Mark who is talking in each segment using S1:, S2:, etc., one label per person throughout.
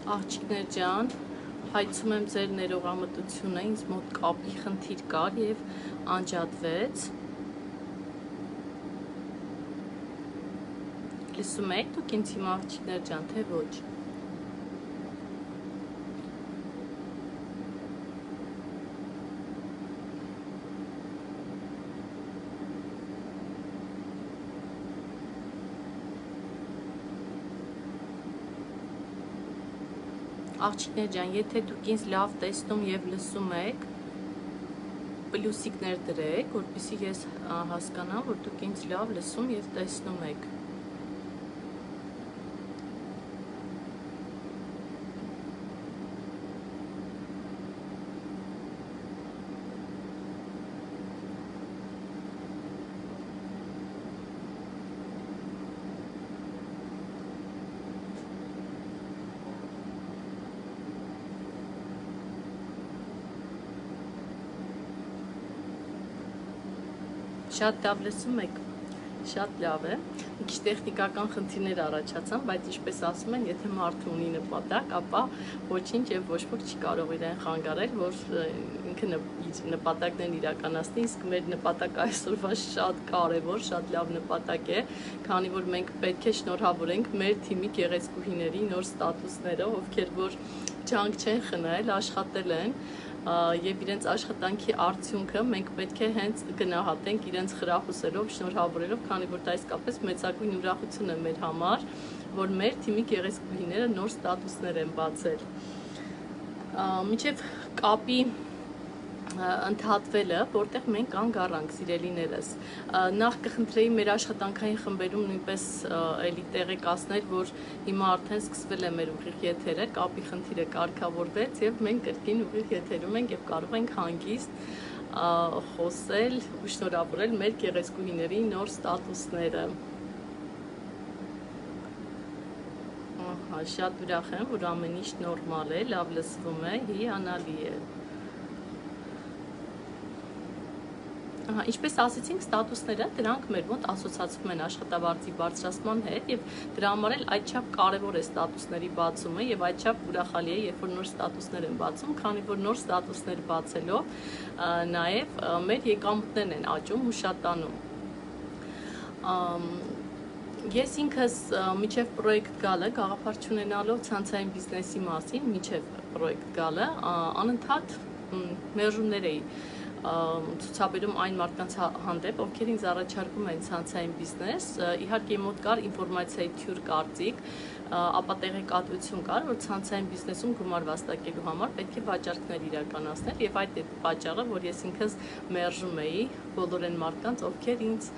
S1: Աղջիկներ ջան, հայցում եմ ձեր ներողամտությունը, ինձ մոտ կապի խնդիր կար եւ անջատվեց։ Լսում եք դուք ինձ հիմա աղջիկներ ջան, թե ոչ։ Աղջիկներ ջան, եթե դուք ինձ լավ տեսնում եւ լսում եք, պլյուսիկներ դրեք, որպեսզի ես հասկանամ, որ դուք ինձ լավ լսում եւ տեսնում եք։ Շատ լավ լսում եք, շատ լավ է, մի քիչ տեխնիկական խնդիրներ առաջացան, բայց ինչպես ասում են, եթե մարդը ունի նպատակ, ապա ոչինչ եւ ոչ ոք չի կարող իրեն խանգարել, որ ինքը իր նպատակներն իրականացնի, իսկ մեր նպատակը այսօրվա շատ կարեւոր, շատ լավ նպատակ է, քանի որ մենք պետք է շնորհավորենք մեր թիմի գեղեցկուհիների նոր ստատուսները, ովքեր որ ջանք չեն խնայել, աշխատել են եւ իրենց աշխատանքի արդյունքը մենք պետք է հենց գնահատենք իրենց խրախուսելով, շնորհավորելով, քանի որ դա իսկապես մեծագույն ուրախություն է մեր համար, որ մեր թիմի գեղեցկուհիները նոր ստատուսներ են բացել։ Մինչև կապի ընդհատվելը, որտեղ մենք կանգ առանք, սիրելիներս, նախ կխնդրեի մեր աշխատանքային խմբերում նույնպես էլի տեղեկացնել, որ հիմա արդեն սկսվել է մեր ուղիղ եթերը, կապի խնդիրը կարգավորվեց եւ մենք կրկին ուղիղ եթերում ենք եւ կարող ենք հանգիստ խոսել ու շնորհավորել մեր գեղեցկուհիների նոր ստատուսները։ Ահա, շատ ուրախ եմ, որ ամեն ինչ նորմալ է, լավ լսվում է, հիանալի է։ Ինչպես ասեցինք, ստատուսները դրանք մեր մոտ ասոցացվում են աշխատավարձի բարձրացման հետ եւ դրա համար էլ այդչափ կարեւոր է ստատուսների բացումը եւ այդչափ ուրախալի է, երբ որ նոր ստատուսներ են բացում, քանի որ նոր ստատուսներ բացելով նաեւ մեր եկամուտներն են աճում ու շատանում։ Ես ինքս միջև պրոյեկտ գալը, գաղափար չունենալով ցանցային բիզնեսի մասին, միջև պրոյեկտ գալը, անընդհատ մերժումներ էի ցուցաբերում այն մարդկանց հանդեպ, ովքեր ինձ առաջարկում են ցանցային բիզնես, իհարկե մոտ կար ինֆորմացիայի թյուր կարծիք, ապա տեղեկատվություն կար, որ ցանցային բիզնեսում գումար վաստակելու համար պետք է վաճառքներ իրականացնել եւ այդ է պատճառը, որ ես ինքս մերժում էի բոլոր այն մարդկանց, ովքեր ինձ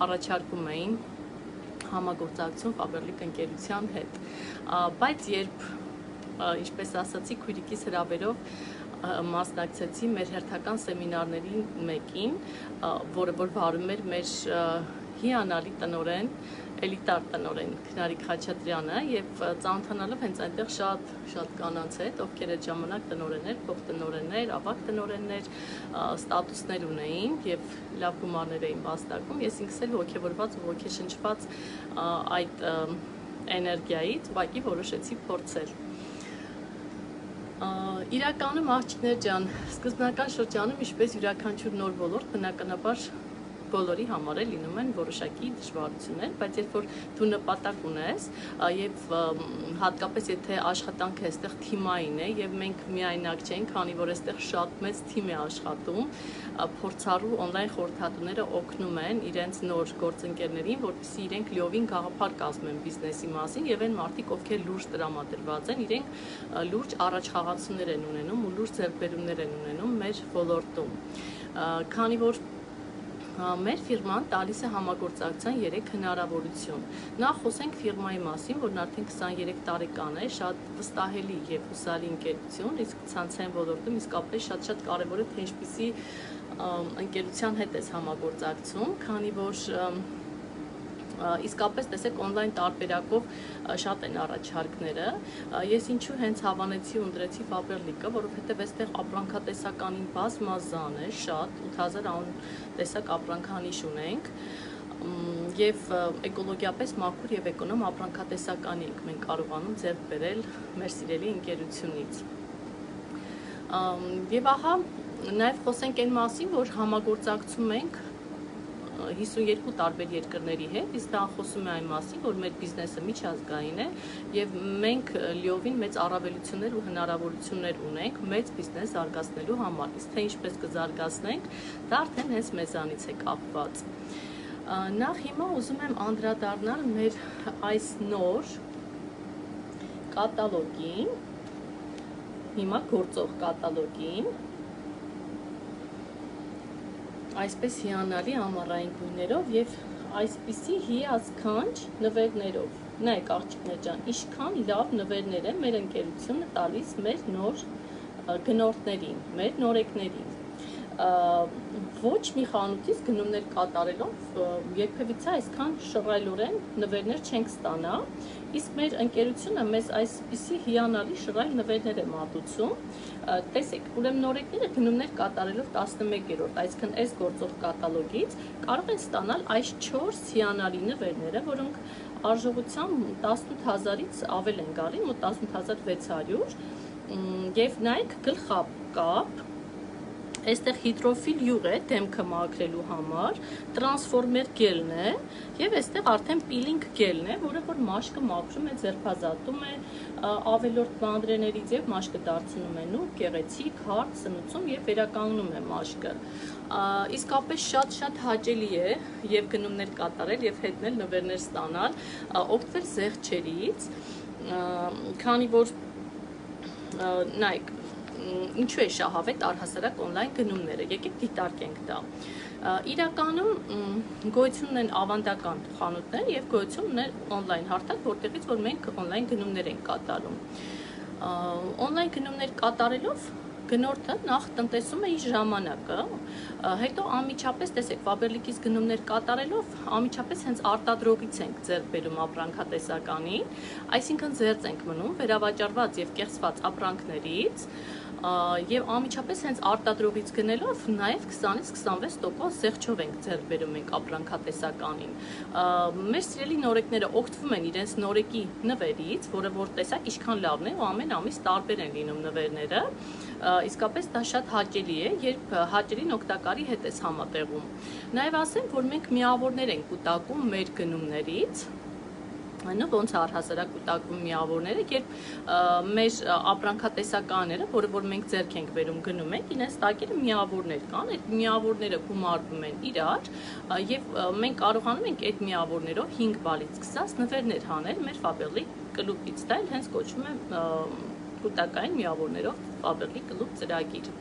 S1: առաջարկում էին համագործակցություն Faberlic ընկերության հետ, բայց երբ, ինչպես ասացի, քույրիկիս հրավերով մասնակցեցի մեր հերթական սեմինարների մեկին, որը որ վարում էր մեր հիանալի տնօրեն, էլիտար տնօրեն Քնարիկ Խաչատրյանը եւ ծանոթանալով հենց այնտեղ շատ կանանց հետ, ովքեր այդ ժամանակ տնօրեններ, փոխտնօրեններ, ավագ տնօրեններ, ստատուսներ ունեին եւ լավ գումարներ էին վաստակում, ես ինքս էլ ոգևորված ու ոգեշնչված այդ էներգիայից, ուղղակի որոշեցի փորձել։ Իրականում աղջիկներ ջան, սկզբնական շրջանում ինչպես յուրաքանչյուր նոր ոլորտ բնականաբար բոլորի համար է լինում են որոշակի դժվարություններ, բայց երբ որ դու նպատակ ունես եւ հատկապես եթե աշխատանքը այստեղ թիմային է եւ մենք միայնակ չենք, քանի որ այստեղ շատ մեծ թիմ է աշխատում, փորձառու on-line խորհրդատուները օգնում են իրենց նոր գործընկերներին, որպեսզի իրենք լիովին գաղափար կազմեն բիզնեսի մասին եւ այն մարդիկ, ովքեր լուրջ տրամադրված են, իրենք լուրջ առաջխաղացումներ են ունենում ու լուրջ ձեռքբերումներ են ունենում մեր ոլորտում։ Քանի որ մեր ֆիրման տալիս է համագործակցության 3 հնարավորություն։ Նախ խոսենք ֆիրմայի մասին, որն արդեն 23 տարեկան է, շատ վստահելի եւ հուսալի ընկերություն, իսկ ցանցային ոլորտում իսկապես շատ կարեւոր է թե ինչպիսի ընկերության հետ ես համագործակցում, քանի որ իսկապես տեսեք on-line տարբերակով շատ են առաջարկները։ Ես ինչու հենց հավանեցի ու ընտրեցի Faberlic-ը, որովհետև այստեղ ապրանքատեսականին բազմազան է, շատ 8000 տեսակ ապրանքանիշ ունենք, Եվ էկոլոգիապես մաքուր եւ էկոնոմ ապրանքատեսականի ենք մենք կարողանում ձեռք բերել մեր սիրելի ընկերությունից։ Եվ ահա նաեւ խոսենք այն մասին, որ համագործակցում ենք 52 տարբեր երկրների հետ, իսկ դա խոսում է այն մասին, որ մեր բիզնեսը միջազգային է եւ մենք լիովին մեծ առավելություններ ու հնարավորություններ ունենք մեծ բիզնես զարգացնելու համար։ Իսկ թե ինչպես կզարգացնենք, դա արդեն հենց մեզանից է կապված։ Նախ հիմա ուզում եմ անդրադառնալ մեր այս նոր կատալոգին, հիմա գործող կատալոգին, այսպես հիանալի ամառային գույներով եւ այսպիսի հիասքանչ նվերներով։ Նայեք աղջիկներ ջան, ինչքան լավ նվերներ է մեր ընկերությունը տալիս մեր նոր գնորդներին, մեր նորեկներին։ Ոչ մի խանութից գնումներ կատարելով երբևիցե այսքան շռայլորեն նվերներ չենք ստանա, իսկ մեր ընկերությունը մեզ այսպիսի հիանալի շռայլ նվերներ է մատուցում։ Տեսեք, ուրեմն նորեկները գնումներ կատարելով 11-րդ, այսինքն այս գործող կատալոգից կարող են ստանալ այս 4 հիանալի նվերները, որոնք արժողությամբ 18,000-ից ավել են գալի, մոտ 18,600, եւ նայեք գլխապկապ, այստեղ հիդրոֆիլ յուղ է դեմքը մաքրելու համար, տրանսֆորմեր գելն է եւ այստեղ արդեն պիլինգ գելն է, որը որ մաշկը մաքրում է, ձերբազատում է ավելորդ բանդրեներից եւ մաշկը դարձնում է նուրբ, գեղեցիկ, հարթ, սնուցում եւ վերականգնում է մաշկը։ Իսկապես շատ հաճելի է եւ գնումներ կատարել եւ հետնել նվերներ ստանալ, օգտվել զեղչերից, քանի որ նայեք ինչու է շահավետ առհասարակ օնլայն գնումները, եկեք դիտարկենք դա։ Իրականում գոյություն ունեն ավանդական խանութներ եւ գոյություն ունեն օնլայն հարթակ, որտեղից որ մենք օնլայն գնումներ ենք կատարում։ Օնլայն գնումներ կատարելով գնորդը նախ տնտեսում է իր ժամանակը, հետո անմիջապես տեսեք Faberlic-ից գնումներ կատարելով անմիջապես հենց արտադրողից ենք ձեռք բերում ապրանքատեսականին, այսինքն ձեռք ենք մնում վերավաճառված եւ կեղծված ապրանքներից եւ անմիջապես հենց արտադրողից գնելով նաեւ 20-ից 26% զեղչով ենք ձեռք բերում ենք ապրանքատեսականին։ Մեր սիրելի նորեկները օգտվում են իրենց նորեկի նվերից, որը որ տեսակ ինչքան լավն է ու ամեն ամիս տարբեր են լինում նվերները։ Իսկապես դա շատ հաճելի է, երբ հաճելին օգտակարի հետ ես համատեղում։ Նաև ասեմ, որ մենք միավորներ ենք կուտակում մեր գնումներից, ոնց է առհասարակ կուտակվում միավորները, երբ մեր ապրանքատեսականները, որը որ մենք ձեռք ենք բերում գնում ենք, իրենց տակերը միավորներ կան, այդ միավորները գումարվում են իրար եւ մենք կարողանում ենք այդ միավորներով 5 բալից սկսած նվերներ հանել մեր Faberlic կլուբից, դա հենց կոչվում է կուտակային միավորներով Faberlic կլուբ ծրագիր։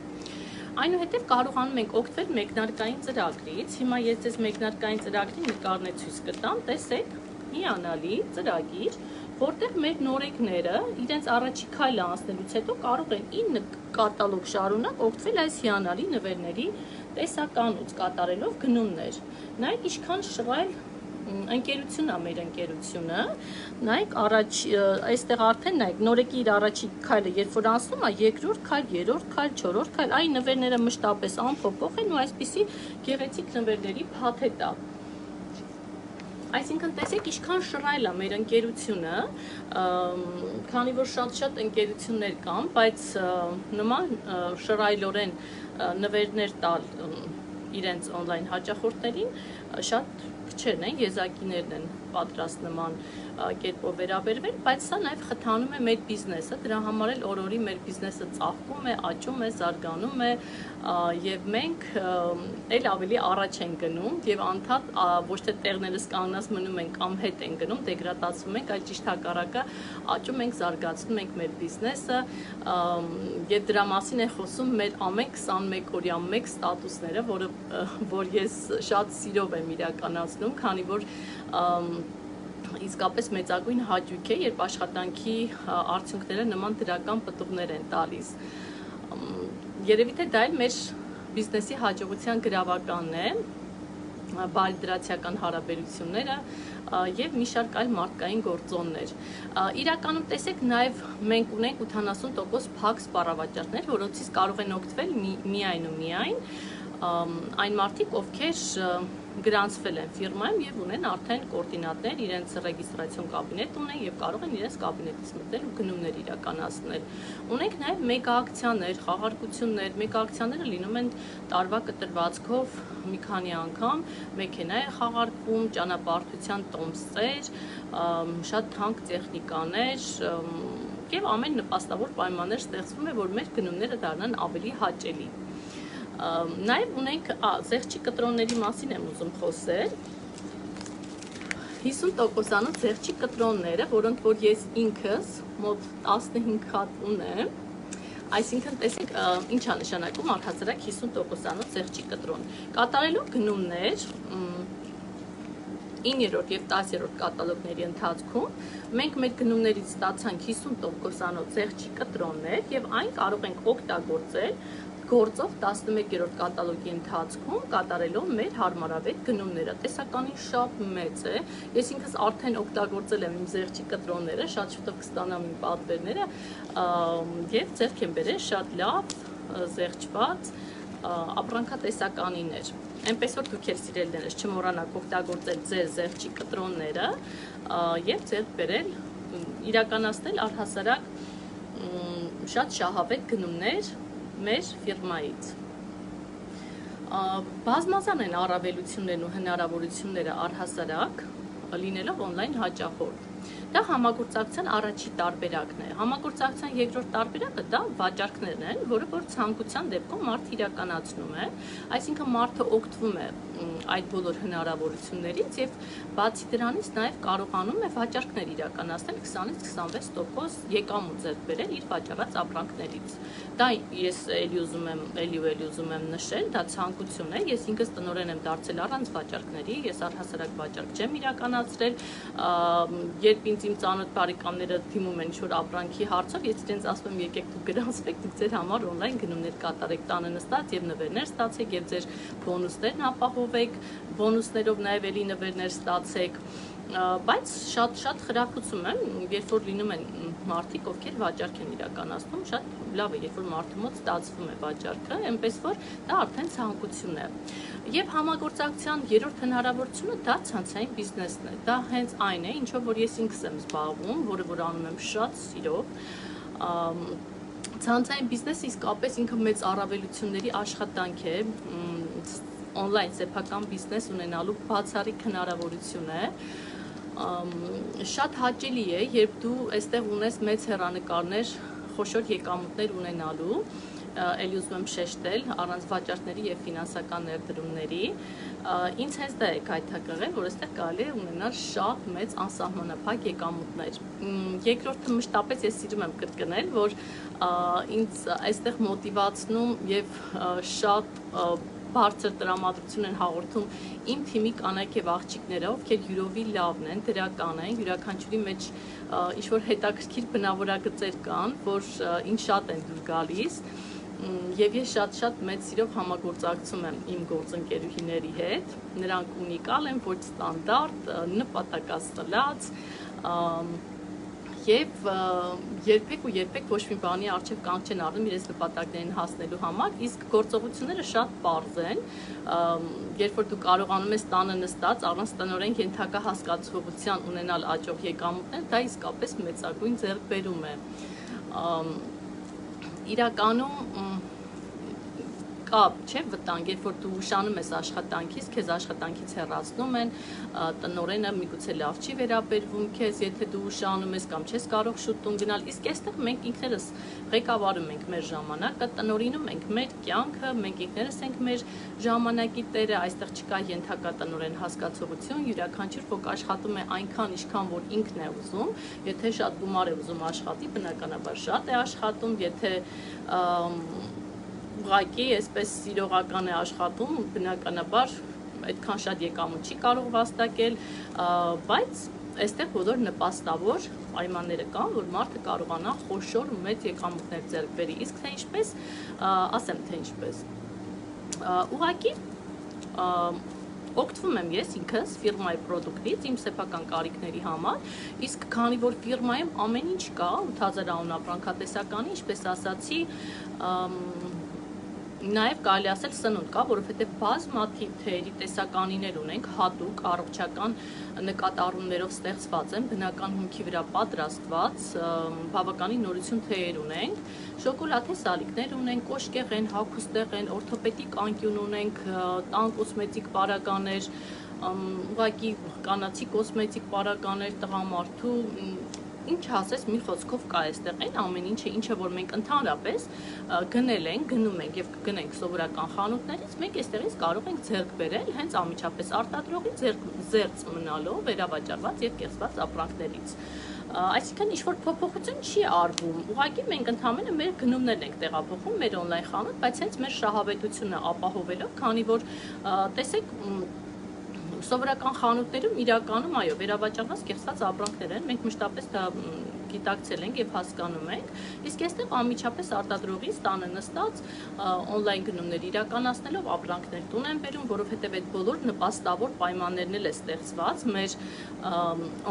S1: Այնուհետև կարողանում ենք օգտվել մեկնարկային ծրագրից։ Հիմա ես ձեզ մեկնարկային ծրագրի նկարն է ցույց կտամ, տեսեք, հիանալի ծրագիր, որտեղ մեր նորեկները իրենց առաջի քայլը անցնելուց հետո կարող են 9 կատալոգ շարունակ օգտվել այս հիանալի նվերների տեսականուց, կատարելով գնումներ։ Նայեք ինչքան շռայլ ընկերություն է մեր ընկերությունը, նայեք առաջ, այստեղ արդեն նայեք, նորեկի իր առաջի քայլը երբ որ անցնում է, երկրորդ քայլ, երրորդ քայլ, չորրորդ քայլ, այն նվերները մշտապես անփոփոխ են ու այսպիսի գեղեցիկ նվերների փաթեթ է։ Այսինքն տեսեք ինչքան շռայլ է մեր ընկերությունը, քանի որ շատ ընկերություններ կան, բայց նման շռայլորեն նվերներ տալ իրենց օնլայն հաճախորդներին շատ քչերն են, եզակիներն են պատրաստ նման կերպով վերաբերվել, բայց սա նաև խթանում է մեր բիզնեսը, դրա համար էլ օր-օրի մեր բիզնեսը ծաղկում է, աճում է, զարգանում է եւ մենք էլ ավելի առաջ ենք գնում եւ անդադ ոչ թե տեղներս կանգնած մնում ենք կամ հետ ենք գնում, դեգրադացվում ենք, այլ ճիշտ հակառակը աճում ենք, զարգացնում ենք մեր բիզնեսը եւ դրա մասին է խոսում մեր ամեն 21 օրյա մեկ ստատուսները, որ ես շատ սիրով եմ իրականացնում, քանի որ իսկապես մեծագույն հաճույք է, երբ աշխատանքի արդյունքները նման դրական պտուղներ են տալիս։ Երևի թե դա էլ մեր բիզնեսի հաջողության գրավականն է, բարիդրացիական հարաբերությունները եւ մի շարք այլ մարդկային գործոններ։ Իրականում տեսեք նաեւ մենք ունենք 80% փակ սպառավաճառներ, որոնցից կարող են օգտվել միայն ու միայն այն մարդիկ, ովքեր գրանցվել են ֆիրմայում եւ ունեն արդեն կոորդինատներ, իրենց ռեգիստրացիոն կաբինետ ունեն եւ կարող են իրենց կաբինետից մտնել ու գնումներ իրականացնել։ Ունենք նաեւ մեգա-ակցիաներ, խաղարկություններ, մեգա-ակցիաները լինում են տարվա կտրվածքով մի քանի անգամ, մեքենա է խաղարկվում, ճանապարհորդության տոմսեր, շատ թանկ տեխնիկաներ եւ ամեն նպաստավոր պայմաններ ստեղծվում է, որ մեր գնումները դառնան ավելի հաճելի։ Նաև ունենք զեղչի կտրոնների մասին եմ ուզում խոսել 50%-անոց զեղչի կտրոնները, որոնք որ ես ինքս մոտ 15 հատ ունեմ, այսինքն տեսեք ինչ է նշանակում առհասարակ 50%-անոց զեղչի կտրոն, կատարելով գնումներ 9-րդ եւ 10-րդ կատալոգների ընթացքում մենք մեր գնումներից ստացանք 50%-անոց զեղչի կտրոններ եւ այն կարող ենք օգտագործել գործով 11-րդ կատալոգի ընթացքում կատարելով մեր հարմարավետ գնումները։ Տեսականին շատ մեծ է։ Ես ինքս արդեն օգտագործել եմ իմ զեղչի կտրոնները, շատ շուտով կստանամ իմ պատվերները եւ ձեռք եմ բերել շատ լավ զեղչված ապրանքատեսականիներ։ Այնպես որ դուք եք սիրելիներս չմոռանաք օգտագործել ձեր զեղչի կտրոնները եւ ձեռք բերել իրականացնել առհասարակ շատ շահավետ գնումներ մեր ֆիրմայից։ Բազմազան են առավելություններն ու հնարավորությունները առհասարակ լինելով on-line հաճախորդ։ Դա համագործակցության առաջին տարբերակն է։ Համագործակցության երկրորդ տարբերակը դա վաճառքներն են, որը որ ցանկության դեպքում մարդը իրականացնում է, այսինքն մարդը օգտվում է այդ բոլոր հնարավորություններից եւ բացի դրանից նաեւ կարողանում է վաճառքներ իրականացնել 20-ից 26% եկամուտ ձեռք բերել իր վաճառած ապրանքներից։ Դա ես էլի ուզում եմ նշել, դա ցանկություն է, ես ինքս տնօրեն եմ դարձել առանց վաճառքների, ես առհասարակ վաճառք չեմ իրականացրել, երբ ինձ իմ ծանոթ բարեկամները դիմում են ինչ-որ ապրանքի հարցով, ես իրենց ասում եմ եկեք դուք գրանցվեք, դուք ձեր համար on-line գնումներ կատարեք, տանը նստած եւ նվերներ ստացեք եւ ձեր բոնուսներն ապահովեք, բոնուսներով նաեւ էլի նվերներ ստացեք, բայց շատ խրախուսում եմ, երբ որ լինում են մարդիկ, ովքեր վաճառք են իրականացնում, շատ լավ է, երբ որ մարդու մոտ ստացվում է վաճառքը, այնպես որ դա արդեն ցանկություն է։ Եվ համագործակցության երրորդ հնարավորությունը դա ցանցային բիզնեսն է։ Դա հենց այն է, ինչով որ ես ինքս եմ զբաղվում, որը որ անում եմ շատ սիրով։ Ցանցային բիզնեսը իսկապես ինքը մեծ առավելությունների աշխատանք է, on-line սեփական բիզնես ունենալու բացառիկ հնարավորություն է։ Շատ հաճելի է, երբ դու այստեղ ունես մեծ հեռանկարներ, խոշոր եկամուտներ ունենալու, էլի ուզում եմ շեշտել առանց վաճառքների եւ ֆինանսական ներդրումների, ինձ հենց դա է քայթակղել, որ այստեղ կարելի է ունենալ շատ մեծ անսահմանափակ եկամուտներ։ Երկրորդը մշտապես ես սիրում եմ կրկնել, որ ինձ այստեղ մոտիվացնում եւ շատ բարձր տրամադրություն են հաղորդում իմ թիմի կանայք եւ աղջիկները, ովքեր յուրովի լավն են, դրական են, յուրաքանչյուրի մեջ ինչ-որ հետաքրքիր բնավորագծեր կան, որ ինձ շատ են դուր գալիս, եւ ես շատ մեծ սիրով համագործակցում եմ իմ գործընկերուհիների հետ, նրանք ունիկալ են, ոչ ստանդարտ, նպատակասլաց, Եվ երբեք ոչ մի բանի առջև կանգ չեն առնում իրենց նպատակներին հասնելու համար, իսկ գործողությունները շատ պարզ են, երբ որ դու կարողանում ես տանը նստած առանց տնօրեն ենթակա հասկացողության ունենալ աճող եկամուտներ, դա իսկապես մեծագույն ձեռքբերում է։ Իրականում կա, չէ, վտանգ, երբ որ դու ուշանում ես աշխատանքից, քեզ աշխատանքից հեռացնում են, տնօրենը միգուցե լավ չի վերաբերվում քեզ, եթե դու ուշանում ես կամ չես կարող շուտ տուն գնալ, իսկ այստեղ մենք ինքներս ղեկավարում ենք մեր ժամանակը, տնօրինում ենք մեր կյանքը, մենք ինքներս ենք մեր ժամանակի տերը, այստեղ չկա ենթակա տնօրեն հասկացողություն, յուրաքանչյուր ոք աշխատում է այնքան, ինչքան որ ինքն է ուզում, եթե շատ գումար է ուզում աշխատի, բնականաբար շատ է աշխատում, եթե ուղղակի այսպես սիրողական է աշխատում, բնականաբար այդքան շատ եկամուտ չի կարող վաստակել, բայց այստեղ բոլոր նպաստավոր պայմանները կան, որ մարդը կարողանա խոշոր ու մեծ եկամուտներ ձեռք բերի, իսկ թե ինչպես, ասեմ թե ինչպես, ուղղակի օգտվում եմ ես ինքս ֆիրմայի պրոդուկտից իմ սեփական կարիքների համար, իսկ քանի որ ֆիրմայում ամեն ինչ կա, 8000 անուն ապրանքատեսականի, ինչպես ասացի, Նաև կարելի ասել սնունդ կա, որովհետև բազմաթիվ թեյերի տեսականիներ ունենք, հատուկ առողջական նկատառումներով ստեղծված են, բնական հումքի վրա պատրաստված, բավականին նորություն թեյեր ունենք, շոկոլադե սալիկներ ունենք, կոշկեղեն, հագուստեղեն, օրթոպեդիկ անկյուն ունենք, տան կոսմետիկ պարագաներ, ուղղակի կանացի կոսմետիկ պարագաներ, տղամարդու ինչ ասես մի խոսքով կա այստեղ այն ամեն ինչը որ մենք ընդհանրապես գնել ենք, գնում ենք եւ կգնենք սովորական խանութներից, մենք այստեղից կարող ենք ձեռք բերել հենց անմիջապես արտադրողի ձեռք մնալով վերավաճառված եւ կեղծված ապրանքներից։ Այսինքն ինչ-որ փոփոխություն չի արվում, ուղղակի մենք ընդհանրապես մեր գնումներն ենք տեղափոխում մեր on-line խանութ, բայց հենց մեր շահավետությունը ապահովելով, քանի որ տեսեք սովորական խանութներում իրականում այո վերավաճառված կեղծված ապրանքներ են, մենք մշտապես դա գիտակցել ենք եւ հասկանում ենք, իսկ այստեղ անմիջապես արտադրողից տանը նստած on-line գնումներ իրականացնելով ապրանքներ տուն են բերում, որովհետեւ այդ բոլոր նպաստավոր պայմաններն էլ է ստեղծված մեր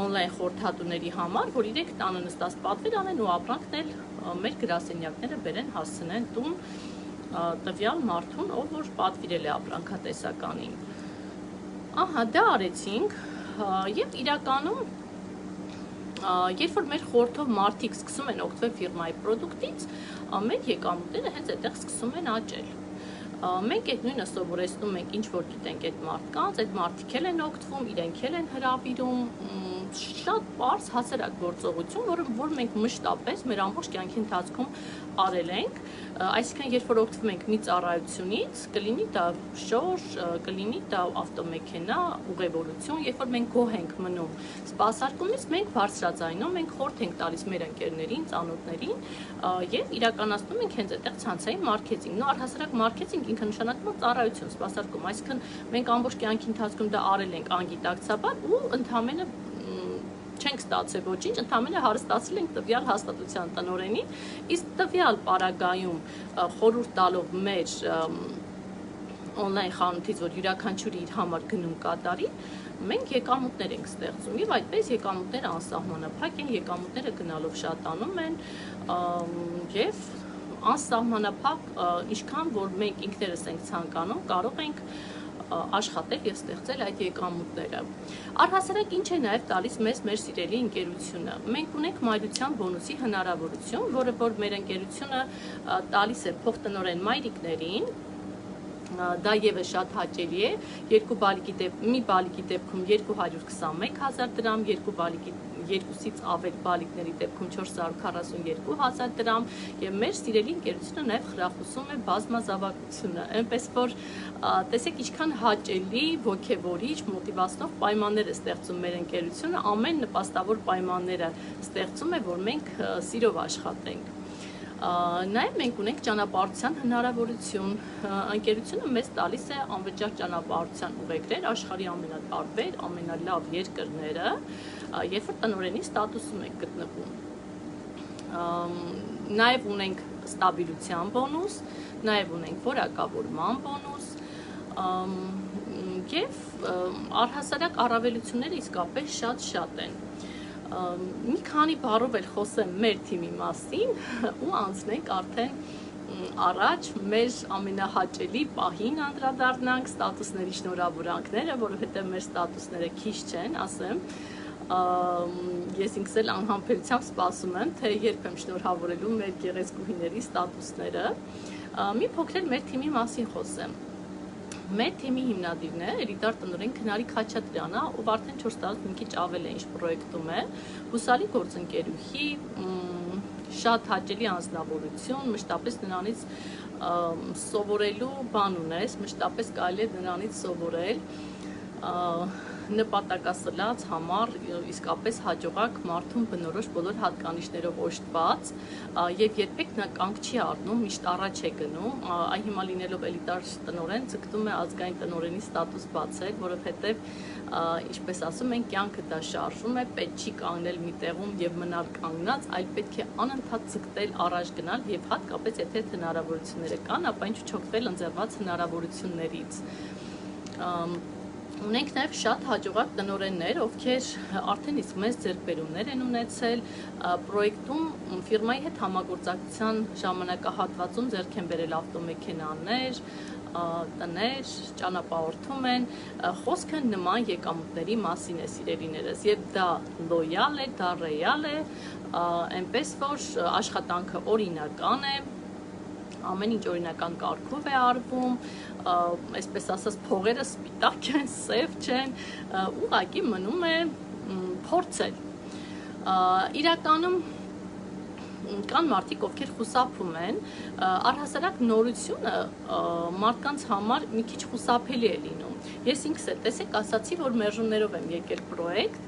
S1: on-line խորհրդատուների համար, որ իրենք տանը նստած պատվեր անեն ու ապրանքն էլ մեր գրասենյակները բերեն հասցնեն տուն տվյալ մարդուն, ով որ պատվիրել է ապրանքատեսականին։ Ահա դա արեցինք եւ իրականում երբ որ մեր խորհրդով մարդիկ սկսում են օգտվել ֆիրմայի պրոդուկտից, մեր եկամուտները հենց այդտեղ սկսում են աճել։ Մենք այդ նույնը սովորեցնում ենք ինչ որ գիտենք այդ մարդկանց, այդ մարդիկ էլ են օգտվում, իրենք էլ են հրավիրում, շատ པարզ հասարակ գործողություն, որ մենք մշտապես մեր ամբողջ կյանքի ընթացքում արել ենք, այսինքն երբ որ օգտվում ենք մի ծառայությունից, կլինի դա շոր, կլինի դա ավտոմեքենա, ուղևորություն, երբ որ մենք գոհ ենք մնում սպասարկումից, մենք բարձրաձայնում ենք, խորհուրդ ենք տալիս մեր ընկերներին, ծանոթներին եւ իրականացնում ենք հենց այդտեղ ցանցային մարքեթինգ։ Նո առհասարակ մարքեթինգ ինքը նշանակում է ծառայություն, սպասարկում, այսինքն մենք ամբողջ կյանքի ընթացքում դա արել ենք անգիտակցաբար ու ընդհանրապես չենք ստացել ոչինչ, ընդհանրապես հարստացել ենք տվյալ հաստատության տնօրենին, իսկ տվյալ պարագայում խորհուրդ տալով մեր on-line խանութից, որ յուրաքանչյուրը իր համար գնում կատարի, մենք եկամուտներ ենք ստեղծում եւ այդպես եկամուտները անսահմանափակ են, եկամուտները գնալով շատանում են եւ անսահմանափակ ինչքան որ մենք ինքներս ենք ցանկանում, կարող ենք աշխատել եւ ստեղծել այդ եկամուտները։ Առհասարակ ինչ է նաեւ տալիս մեզ մեր սիրելի ընկերությունը։ Մենք ունենք մայրության բոնուսի հնարավորություն, որը որ մեր ընկերությունը տալիս է փոխտնօրեն մայրիկներին, դա եւս շատ հաճելի է, մի բալիկի դեպքում 221,000 դրամ, երկուսից ավել բալիկների դեպքում 442,000 դրամ եւ մեր սիրելի ընկերությունը նաեւ խրախուսում է բազմազավակությունը, այնպես որ տեսեք ինչքան հաճելի, ոգևորիչ, մոտիվացնող պայմաններ է ստեղծում մեր ընկերությունը, ամեն նպաստավոր պայմանները ստեղծում է, որ մենք սիրով աշխատենք։ Նաև մենք ունենք ճանապարհորդության հնարավորություն, ընկերությունը մեզ տալիս է անվճար ճանապարհորդության ուղեգրեր աշխարհի ամենատարբեր, ամենալավ երկրները, երբ որ տնօրենի ստատուսում ենք գտնվում։ Նաև ունենք ստաբիլության բոնուս, նաև ունենք որակավորման բոնուս եւ առհասարակ առավելությունները իսկապես շատ են։ Մի քանի բառով էլ խոսեմ մեր թիմի մասին ու անցնենք արդեն առաջ մեր ամենահաճելի պահին անդրադառնանք ստատուսների շնորհավորանքները, որովհետև մեր ստատուսները քիչ չեն, ասեմ, ես ինքս էլ անհամբերությամբ սպասում եմ, թե երբ եմ շնորհավորելու մեր գեղեցկուհիների ստատուսները։ Մի փոքր մեր թիմի մասին խոսեմ։ Մեր թիմի հիմնադիրն է Էլիտար տնօրեն Քնարիկ Խաչատրյանը, ով արդեն 4 տարուց մի քիչ ավել է ինչ պրոյեկտում է, հուսալի գործընկերուհի, շատ հաճելի անձնավորություն, մշտապես նրանից սովորելու բան ունես, մշտապես կարելի է նրանից սովորել, նպատակասլաց, համառ, իսկապես հաջողակ մարդուն բնորոշ բոլոր հատկանիշներով օժտված եւ երբեք նա կանգ չի առնում, միշտ առաջ է գնում, այն հիմա լինելով էլիտար տնօրեն ձգտում է ազգային տնօրենի ստատուս բացել, որովհետեւ ինչպես ասում են, կյանքը դա շարժում է, պետք չի կանգնել մի տեղում եւ մնալ կանգնած, այլ պետք է անընդհատ ձգտել առաջ գնալ եւ հատկապես եթե հնարավորությունները կան, ապա ինչ չօգտվել ընձեռված հնարավորություններից։ Ունենք նաև շատ հաջողակ տնօրեններ, ովքեր արդեն իսկ մեծ ձեռքբերումներ են ունեցել պրոյեկտում ֆիրմայի հետ համագործակցության ժամանակահատվածում ձեռք են բերել ավտոմեքենաներ, տներ, ճանապարհորդում են, խոսքը նման եկամուտների մասին է, սիրելիներս, եւ դա լոյալ է, դա ռեալ է, այնպես որ աշխատանքը օրինական է, ամեն ինչ օրինական կարգով է արվում, այսպես ասած փողերը սպիտակ են, սև չեն, ուղղակի մնում է փորձել։ Իրականում կան մարդիկ, ովքեր խուսափում են, առհասարակ նորությունը մարդկանց համար մի քիչ խուսափելի է լինում։ Ես ինքս էլ տեսեք ասացի, որ մերժումներով եմ եկել պրոյեկտ,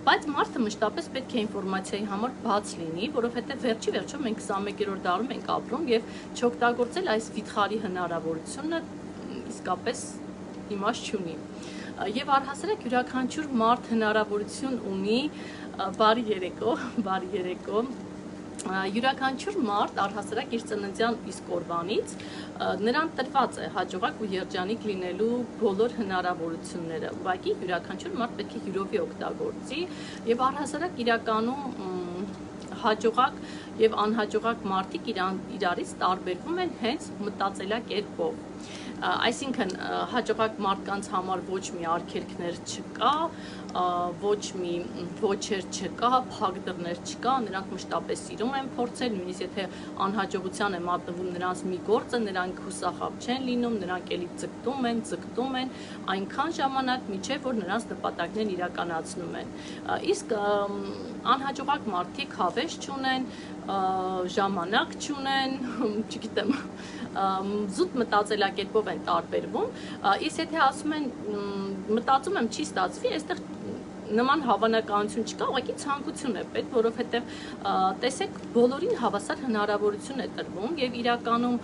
S1: բայց մարդը մշտապես պետք է ինֆորմացիայի համար բաց լինի, որովհետև վերջի վերջում մենք 21-րդ դարում ենք ապրում եւ չօգտագործել այս վիթխարի հնարավորությունը իսկապես իմաստ չունի։ Եվ առհասարակ յուրաքանչյուր մարդ հնարավորություն ունի բարի երեկո, յուրաքանչյուր մարդ առհասարակ իր ծննդյան իսկ օրվանից նրան տրված է հաջողակ ու երջանիկ լինելու բոլոր հնարավորությունները, ուղղակի յուրաքանչյուր մարդ պետք է յուրովի օգտագործի եւ առհասարակ իրականում հաջողակ եւ անհաջողակ մարդիկ իրարից տարբերվում են հենց մտածելակերպով։ Այսինքն հաջողակ մարդկանց համար ոչ մի արգելքներ չկա, ոչ մի ոչեր չկա, փակ դռներ չկա, նրանք մշտապես սիրում են փորձել, նույնիսկ եթե անհաջողության է մատնվում նրանց մի գործը, նրանք հուսախաբ չեն լինում, նրանք էլի ձգտում են, այնքան ժամանակ մինչև որ նրանց նպատակներն իրականացնում են։ Իսկ անհաջողակ մարդիկ հավես չունեն, ժամանակ չունեն, չգիտեմ, զուտ մտածելակերպով են տարբերվում, իսկ եթե ասում են մտածում եմ չի ստացվի, այստեղ նման հավանականություն չկա, ուղղակի ցանկություն է պետք, որովհետև տեսեք բոլորին հավասար հնարավորություն է տրվում եւ իրականում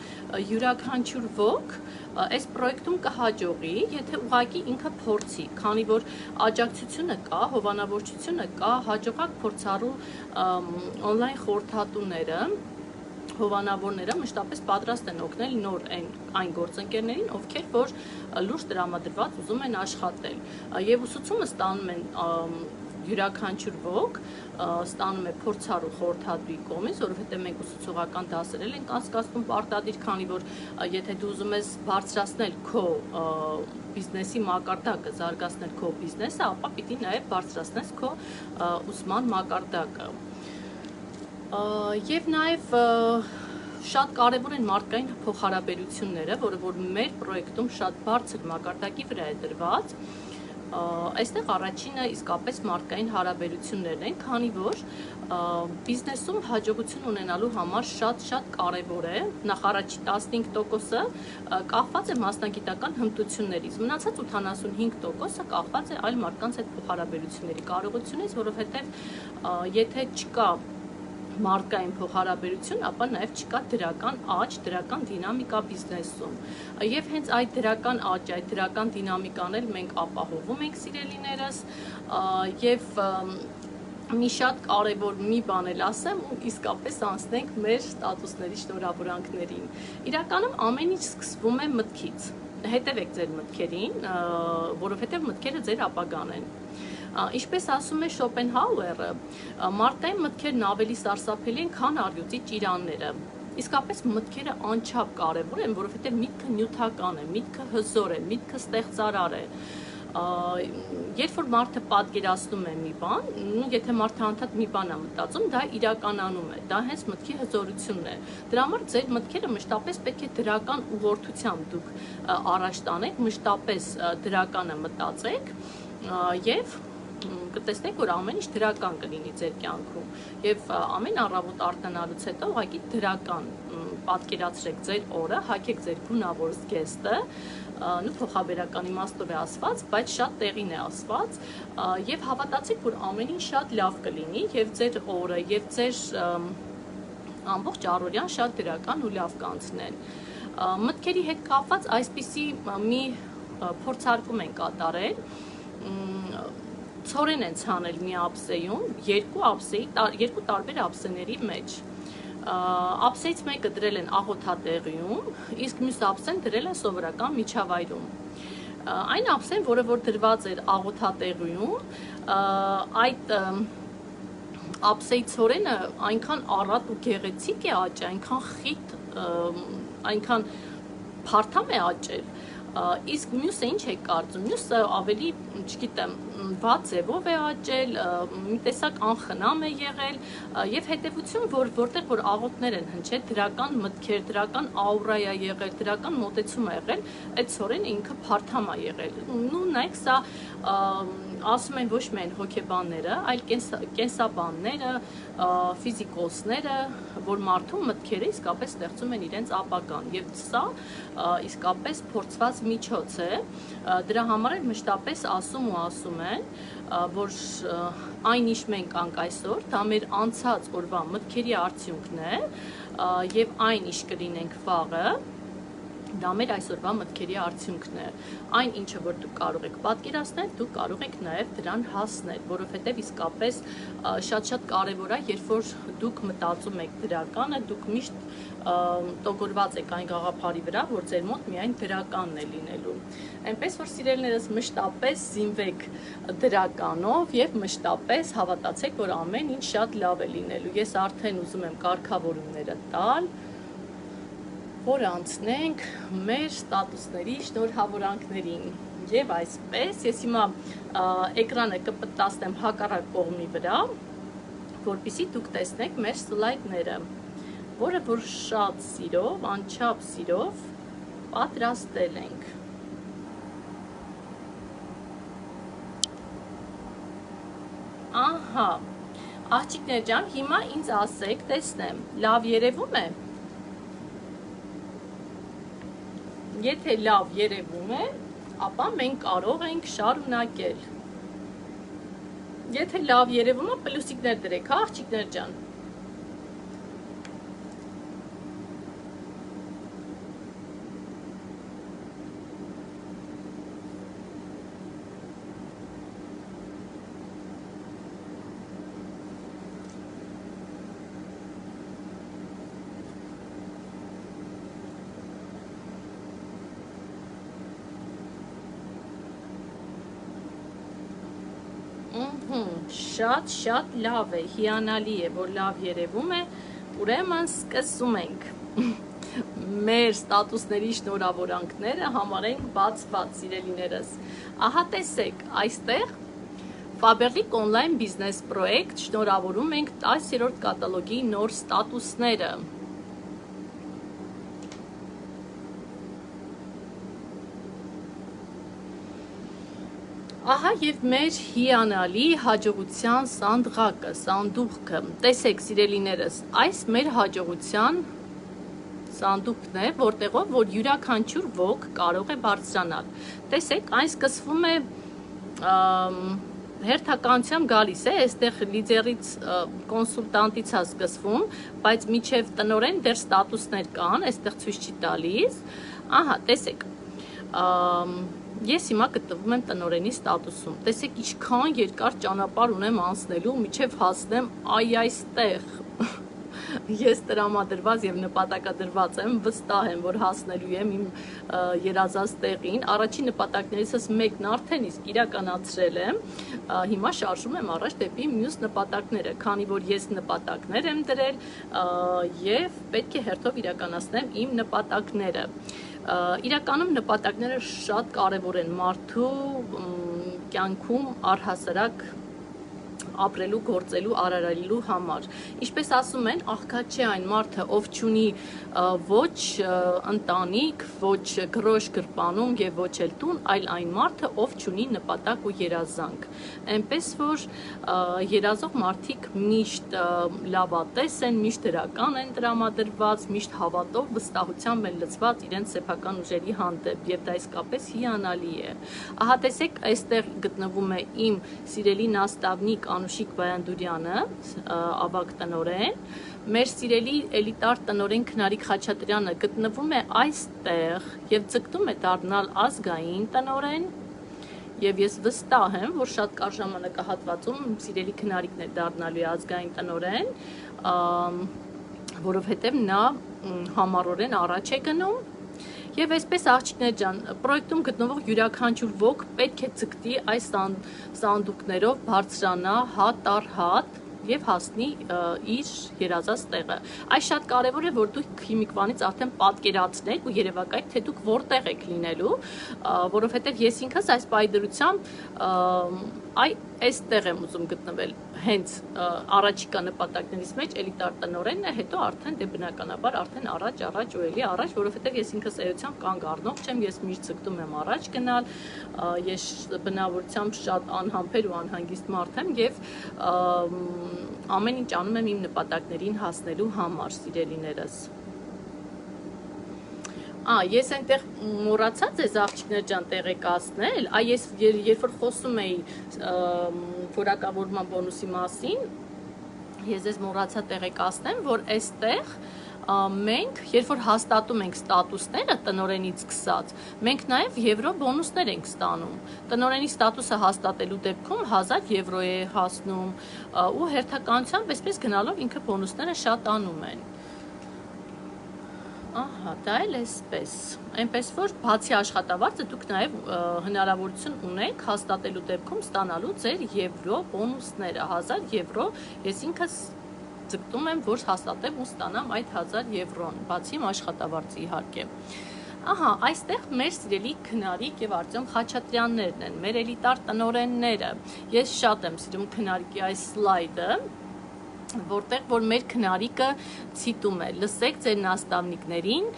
S1: յուրաքանչյուր ոք այս պրոյեկտում կհաջողի, եթե ուղղակի ինքը փորձի, քանի որ աջակցությունը կա, հովանավորչությունը կա, հաջողակ փորձառու on-line խորհրդատուները հովանավորները մշտապես պատրաստ են օգնել նոր այն գործընկերներին, ովքեր որ լուրջ տրամադրված ուզում են աշխատել։ Եվ ուսուցումը ստանում են յուրաքանչյուր ոք, ստանում է փորձառու խորհրդատուի կողմից, որովհետև մենք ուսուցողական դասեր ենք անցկացնում պարտադիր, քանի որ եթե դու ուզում ես բարձրացնել քո բիզնեսի մակարդակը, զարգացնել քո բիզնեսը, ապա պիտի նաև բարձրացնես քո ուսման մակարդակը։ Եվ նաև շատ կարևոր են մարդկային փոխհարաբերությունները, որը որ մեր պրոյեկտում շատ բարձր մակարդակի վրա է դրված, այստեղ առաջինը իսկապես մարդկային հարաբերություններն են, քանի որ բիզնեսում հաջողություն ունենալու համար շատ կարևոր է, նախ առաջի 15%-ը կախված է մասնագիտական հմտություններից, մնացած 85%-ը կախված է այլ մարդկանց հետ փոխհարաբերությունների կարողությունից, որովհետև եթե չկա մարդկային փոխհարաբերություն, ապա նաև չկա դրական աճ, դրական դինամիկա բիզնեսում։ Եվ հենց այդ դրական աճ, այդ դրական դինամիկան էլ մենք ապահովում ենք սիրելիներս, եւ մի շատ կարևոր մի բան էլ ասեմ ու իսկապես անցնենք մեր ստատուսների շնորհավորանքներին։ Իրականում ամեն ինչ սկսվում է մտքից։ Հետևեք ձեր մտքերին, որովհետև մտքերը ձեր ապագան են։ Ինչպես ասում է Շոպենհաուերը, մարդկային մտքերն ավելի սարսափելի են, քան առյուծի ճիրանները։ Իսկապես մտքերը անչափ կարևոր են, որովհետև միտքը նյութական է, միտքը հզոր է, միտքը ստեղծարար է։ Երբ որ մարդը պատկերացնում է մի բան, եթե մարդը անդադ մի բան է մտածում, դա իրականանում է, դա հենց մտքի հզորությունն է։ Դրա համար ձեր մտքերը մշտապես պետք է դրական ուղղորդությամբ դուք առաջ տանեք, մշտապես դրականը մտածեք եւ կտեսնեք, որ ամեն ինչ դրական կլինի ձեր կյանքում եւ ամեն առավոտ արտանալուց հետո ուղղակի դրական պատկերացրեք ձեր օրը, հագեք ձեր գունավոր զգեստը, նու փոխաբերական իմաստով է ասված, բայց շատ տեղին է ասված եւ հավատացեք, որ ամեն ինչ շատ լավ կլինի եւ ձեր օրը եւ ձեր ամբողջ առօրյան շատ դրական ու լավ կանցնեն։ Մտքերի հետ կապված այսպիսի մի փորձարկում են կատարել, ցորեն են ցանել մի ափսեյում, երկու տարբեր ափսեների մեջ։ Ափսեից մեկը դրել են աղոթատեղիում, իսկ մյուս ափսեն դրել են սովորական միջավայրում։ Այն ափսեն, որը որ դրված էր աղոթատեղիում, այդ ափսեի ցորենը այնքան առատ ու գեղեցիկ է աճել, այնքան խիտ, այնքան փարթամ է աճել, իսկ մյուսը ինչ է կարծում, մյուսը ավելի, չգիտեմ, վատ ձևով է աճել, մի տեսակ անխնամ է եղել եւ հետեւություն, որտեղ որ աղոթներ են հնչել, դրական մտքեր, դրական աուրա է եղել, դրական մոտեցում է եղել, այդ ցորենը ինքը փարթամ է եղել։ Նու նայեք, սա ասում են ոչ միայն հոգեբանները, այլ կենսաբանները, ֆիզիկոսները, որ մարդու մտքերը իսկապես ստեղծում են իրենց ապագան, եւ սա իսկապես փորձված միջոց է, դրա համար էլ մշտապես ասում ու ասում են, որ այն ինչ մենք անք այսօր, դա մեր անցած օրվա մտքերի արդյունքն է, եւ այն ինչ կլինենք վաղը, դա մեր այսօրվա մտքերի արդյունքն է, այն ինչը որ դուք կարող եք պատկերացնել, դուք կարող եք նաև դրան հասնել, որովհետև իսկապես շատ կարևոր է, երբ որ դուք մտածում եք դրականը, դուք միշտ տոգորված եք այն գաղափարի վրա, որ ձեր մոտ միայն դրականն է լինելու։ Այնպես որ սիրելիներս մշտապես զինվեք դրականով եւ մշտապես հավատացեք, որ ամեն ինչ շատ լավ է լինելու։ Ես արդեն ուզում եմ կարգավորումները տալ, որ անցնենք մեր ստատուսների շնորհավորանքներին եւ այսպես ես հիմա էկրանը կպտտացնեմ հակառակ կողմի վրա, որպեսզի դուք տեսնեք մեր սլայդները, որը որ շատ սիրով, անչափ սիրով պատրաստել ենք։ Ահա, աղջիկներ ջան, հիմա ինձ ասեք, տեսնեմ, լավ երևում է։ Եթե լավ երևում է, ապա մենք կարող ենք շարունակել։ Եթե լավ երևում է, պլյուսիկներ դրեք, հա, աղջիկներ ջան։ Շատ լավ է, հիանալի է, որ լավ երևում է, ուրեմն սկսում ենք։ Մեր ստատուսների շնորհավորանքները համարենք բացված, սիրելիներս։ Ահա տեսեք, այստեղ Faberlic Online Business Project շնորհավորում ենք 10-րդ կատալոգի նոր ստատուսները։ Ահա եւ մեր հիանալի հաջողության սանդուղքը, տեսեք սիրելիներս, այս մեր հաջողության սանդուղքն է, որտեղով որ յուրաքանչյուր ոք կարող է բարձրանալ։ Տեսեք, այն սկսվում է հերթականությամբ գալիս է, այստեղ լիդերից կոնսուլտանտից է սկսվում, բայց միջև տնորեն դեռ ստատուսներ կան, այստեղ ցույց չի տալիս։ Ահա, տեսեք, ես հիմա գտնվում եմ տնորենի ստատուսում, տեսեք ինչքան երկար ճանապարհ ունեմ անցնելու, միջև հասնեմ այստեղ, ես տրամադրված եւ նպատակադրված եմ, վստահ եմ, որ հասնելու եմ իմ երազած տեղին, առաջին նպատակներիցս մեկն արդեն իսկ իրականացրել եմ, հիմա շարժում եմ առաջ դեպի մյուս նպատակները, քանի որ ես նպատակներ եմ դրել եւ պետք է հերթով իրականացնեմ իմ նպատակները։ Իրականում նպատակները շատ կարևոր են մարդու կյանքում առհասարակ ապրելու, գործելու, արարելու համար։ Ինչպես ասում են, աղքատ չէ այն մարդը, ով չունի ոչ ընտանիք, ոչ գրոշ գրպանում եւ ոչ էլ տուն, այլ այն մարդը, ով չունի նպատակ ու երազանք։ Այնպես որ երազող մարդիկ միշտ լավատես են, միշտ դրական են տրամադրված, միշտ հավատով, վստահությամբ են լցված իրենց սեփական ուժերի հանդեպ եւ դա իսկապես հիանալի է։ Ահա տեսեք, այստեղ գտնվում է իմ սիրելի նաստավնիկ Անուշիկ Բայանդուրյանը, ավագ տնօրեն, մեր սիրելի էլիտար տնօրեն Քնարիկ Խաչատրյանը գտնվում է այստեղ եւ ձգտում է դառնալ ազգային տնօրեն եւ ես վստահ եմ, որ շատ կարճ ժամանակահատվածում սիրելի Քնարիկն է դառնալու ազգային տնօրեն, որովհետեւ նա համառորեն առաջ է գնում Եվ այսպես աղջիկներ ջան, պրոյեկտում գտնվող յուրաքանչյուր ոք պետք է ձգտի այս սանդուկներով բարձրանա հատ առ հատ եւ հասնի իր երազած տեղը։ Այս շատ կարեւոր է, որ դուք հիմիկվանից արդեն պատկերացնեք ու երևակայեք, թե դուք որտեղ եք լինելու, որովհետեւ ես ինքս այս պայդրությամբ այստեղ եմ ուզում գտնվել, հենց առաջիկա նպատակներից մեջ էլիտար տնօրենն է, հետո արդեն դե բնականաբար արդեն առաջ ու էլի առաջ, որովհետեւ ես ինքս էությամբ կանգ առնող չեմ, ես միշտ ցկտում եմ առաջ գնալ, ես բնավորությամբ շատ անհամբեր ու անհանգիստ մարդ եմ եւ ամեն ինչ անում եմ իմ նպատակներին հասնելու համար, սիրելիներս։ Ես այնտեղ մոռացա ձեզ աղջիկներ ջան տեղեկացնել, ես երբ որ խոսում էի որակավորման բոնուսի մասին, ես ձեզ մոռացա տեղեկացնեմ, որ այստեղ մենք, երբ որ հաստատում ենք ստատուսները տնօրենից սկսած, մենք նաև եվրո բոնուսներ ենք ստանում։ Տնօրենի ստատուսը հաստատելու դեպքում 1000 եվրո է հասնում ու հերթականությամբ այսպես գնալով ինքը բոնուսները շատանում են։ Ահա, դա էլ էսպես։ Այնպես որ բացի աշխատավարձը դուք նաև հնարավորություն ունեք հաստատելու դեպքում ստանալու ձեր եվրո բոնուսները, 1000 եվրո, ես ինքս ձգտում եմ, որ հաստատեմ ու ստանամ այդ 1000 եվրոն, բացի իմ աշխատավարձի իհարկե։ Ահա, այստեղ մեր սիրելի Քնարիկ եւ Արտյոմ Խաչատրյաններն են, մեր էլիտար տնօրենները։ Ես շատ եմ սիրում Քնարիկի այս սլայդը, որտեղ որ մեր Քնարիկը ցիտում է. լսեք ձեր նաստավնիկներին,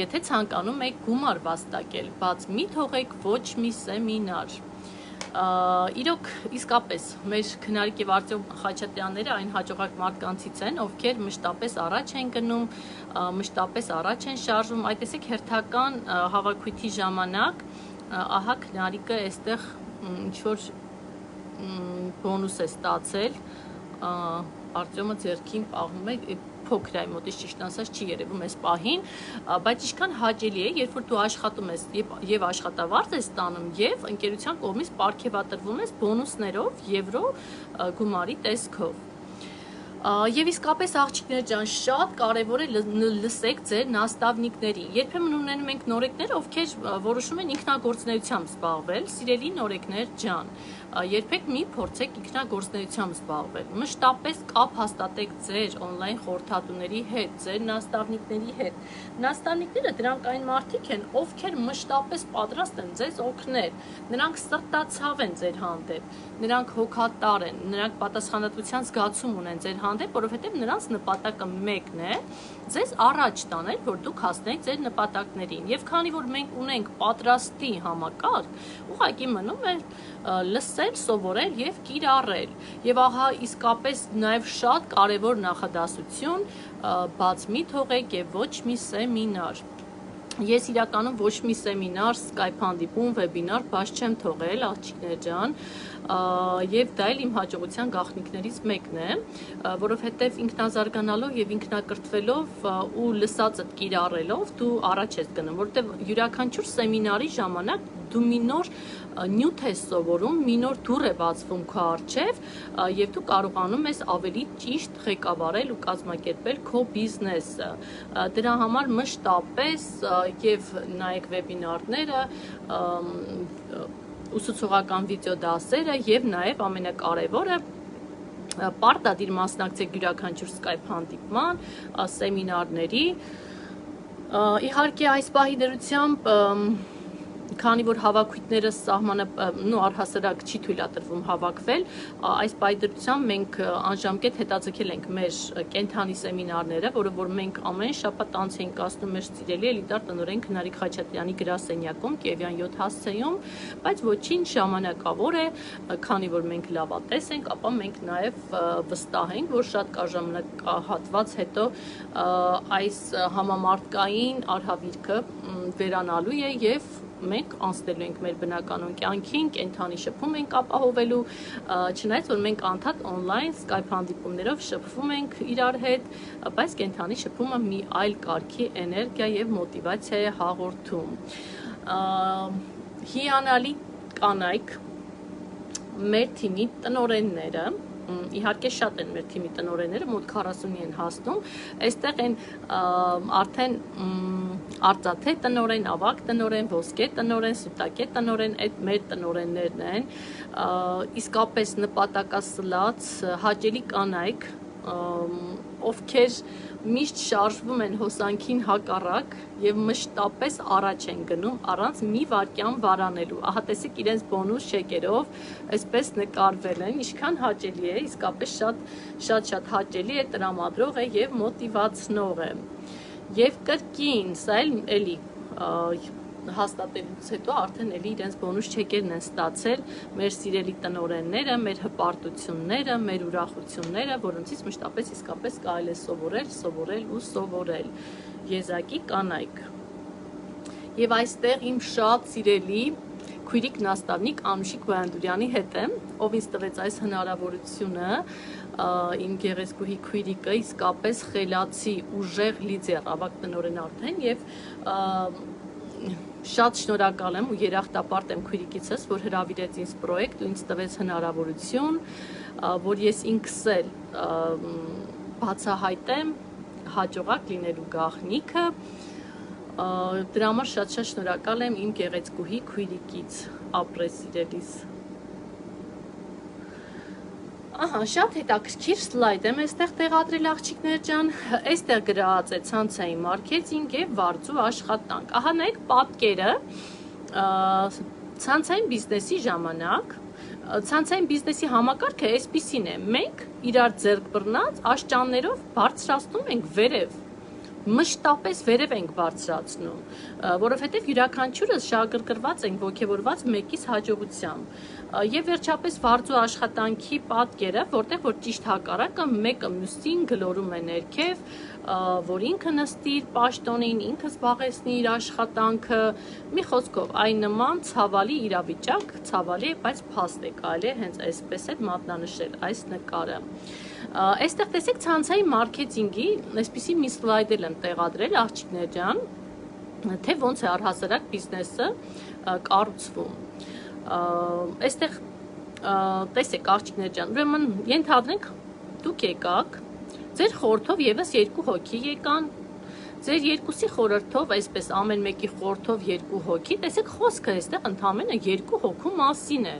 S1: եթե ցանկանում եք գումար վաստակել, բաց մի թողեք ոչ մի սեմինար։ Իրոք իսկապես մեր Քնարիկ եւ Արտյոմ Խաչատրյանները այն հաջողակ մարդկանցից են, ովքեր մշտապես առաջ են գնում, մշտապես առաջ են շարժվում, այդ տեսեք հերթական հավաքույթի ժամանակ, ահա Քնարիկը այստեղ ինչ որ բոնուս է ստացել, Արտյոմը ձեռքին պահում է, փոքր այ մոտից ճիշտ ասած չի երևում այս պահին, բայց ինչքան հաճելի է, երբ որ դու աշխատում ես եւ աշխատավարձ ես ստանում եւ ընկերության կողմից պարգևատրվում ես բոնուսներով եվրո գումարի տեսքով։ Եվ իսկապես աղջիկներ ջան, շատ կարևոր է լսեք ձեր նաստավնիկներին։ Երբեմն ունենում ենք նորեկներ, ովքեր որոշում են ինքնագործունեությամբ զբաղվել, սիրելի նորեկներ ջան, երբեք մի փորձեք ինքնագործունեությամբ զբաղվել։ Մշտապես կապ հաստատեք ձեր on-line խորհրդատուների հետ, ձեր նաստավնիկների հետ։ Նաստավնիկները դրանք այն մարդիկ են, ովքեր մշտապես պատրաստ են ձեզ օգնել։ Նրանք սրտացավ են ձեր հանդեպ, նրանք հոգատար են, նրանք պատասխանատվության զգացում ունեն ձեր հանդեպ, որովհետև նրանց նպատակը մեկն է, ձեզ առաջ տանել, որ դուք հասնեք ձեր նպատակներին։ Եվ քանի որ մենք ունենք պատրաստի համակարգ, ուղղակի մնում է լսել, սովորել եւ կիրառել։ Եվ ահա իսկապես նաեւ շատ կարեւոր նախադասություն, բաց մի թողեք եւ ոչ մի սեմինար։ Ես իրականում ոչ մի սեմինար, Skype հանդիպում, վեբինար բաց չեմ թողել, աղջիկներ ջան, եւ դա էլ իմ հաջողության գաղտնիքներից մեկն է, որովհետեւ ինքնազարգանալով եւ ինքնակրթվելով ու լսածդ կիրառելով դու առաջ ես գնում, որովհետեւ յուրաքանչյուր սեմինարի ժամանակ դու մի նոր նյութ ես սովորում, մի նոր դուռ է բացվում քո առջև եւ դու կարողանում ես ավելի ճիշտ ղեկավարել ու կազմակերպել քո բիզնեսը։ Դրա համար մշտապես եւ նայեք վեբինարները, ուսուցողական վիդեոդասերը եւ նաեւ ամենակարևորը պարտադիր մասնակցեք յուրաքանչյուր Skype հանդիպման, սեմինարների։ Իհարկե այս պահի դրությամբ քանի որ հավաքույթները սահմանը առհասարակ չի թույլատրվում հավաքվել, այս պայդրությամբ մենք անժամկետ հետաձգել ենք մեր կենթանի սեմինարները, որը որ մենք ամեն շաբաթ անց ենք կացնում մեր սիրելի էլիտար տնօրեն Քնարիկ Խաչատրյանի գրասենյակում Կիևյան 7 հասցեում, բայց ոչինչ ժամանակավոր է, քանի որ մենք լավատես ենք, ապա մենք նաև վստահ ենք, որ շատ կարճ ժամանակահատված հետո այս համամարտկային արհավիրքը վերանալու է եւ մենք անցնելու ենք մեր բնականոն կյանքին, կենթանի շփում ենք ապահովելու, չնայած որ մենք անդադ on-line Skype հանդիպումներով շփվում ենք իրար հետ, բայց կենթանի շփումը մի այլ կարգի էներգիա եւ մոտիվացիա է հաղորդում։ Հիանալի կանայք մեր թիմի տնօրենները իհարկե շատ են մեր թիմի տնօրենները, մոտ 40-ի են հասնում, այստեղ են արդեն արծաթե տնօրեն, ավագ տնօրեն, ոսկե տնօրեն, սուտակե տնօրեն, այդ մեր տնօրեններն են, իսկապես նպատակասլաց, հաճելի կանայք, ովքեր միշտ շարժվում են հոսանքին հակառակ եւ մշտապես առաջ են գնում առանց մի վայրկյան վարանելու։ Ահա տեսեք իրենց բոնուս շեկերով այսպես նկարվել են, ինչքան հաճելի է, իսկապես շատ հաճելի է, տրամադրող է եւ մոտիվացնող է։ Եվ կրկին, սա էլի հաստատելուց հետո արդեն էլի իրենց բոնուս չեկերն են ստացել մեր սիրելի տնօրենները, մեր հպարտությունները, մեր ուրախությունները, որոնցից մշտապես իսկապես կարելի է սովորել եզակի կանայք։ Եվ այստեղ իմ շատ սիրելի քույրիկ նաստավնիկ Անուշիկ Վայանդուրյանի հետ եմ, ով ինձ տվեց այս հնարավորությունը, իմ գեղեցկուհի քույրիկը իսկապես խելացի, ուժեղ լիդեր, ավագ տնօրեն արդեն եւ շատ շնորհակալ եմ ու երախտապարտ եմ քույրիկիցս, որ հրավիրեց ինձ պրոյեկտ ու ինձ տվեց հնարավորություն, որ ես ինքս էլ բացահայտեմ հաջողակ լինելու գաղտնիքը, դրա համար շատ շնորհակալ եմ իմ գեղեցկուհի քույրիկից, ապրես սիրելիս։ Ահա, շատ հետաքրքիր սլայդ եմ այստեղ տեղադրել աղջիկներ ջան, այստեղ գրած է ցանցային մարքեթինգ եւ վարձու աշխատանք։ Ահա նայեք պատկերը ցանցային բիզնեսի ժամանակ, ցանցային բիզնեսի համակարգը այսպիսին է, մենք իրար ձեռք բռնած աշճաններով բարձրացնում ենք վերև, մշտապես վերև ենք բարձրացնում, որովհետև յուրաքանչյուրս շահագրգռված ենք ոգևորված մեկից հաջողությամբ։ Եվ վերջապես վարձու աշխատանքի պատկերը, որտեղ որ ճիշտ հակառակը մեկը մյուսին գլորում է ներքև, որ ինքը նստի իր պաշտոնին, ինքը զբաղեցնի իր աշխատանքը, մի խոսքով այն նման ցավալի իրավիճակ, ցավալի է, բայց փաստ է, կարելի է հենց այսպես էլ մատնանշել այս նկարը։ Այստեղ տեսեք ցանցային մարքեթինգի այսպիսի մի սլայդ եմ տեղադրել աղջիկներ ջան, թե ոնց է առհասարակ բիզնեսը կառուցվում։ Այստեղ տեսեք աղջիկներ ջան, ուրեմն ենթադրենք դուք եկաք, ձեր խորհրդով եւս 2 հոգի եկան, ձեր երկուսի խորհրդով, այսպես ամեն մեկի խորհրդով 2 հոգի, տեսեք խոսքը այստեղ ընդամենը 2 հոգու մասին է։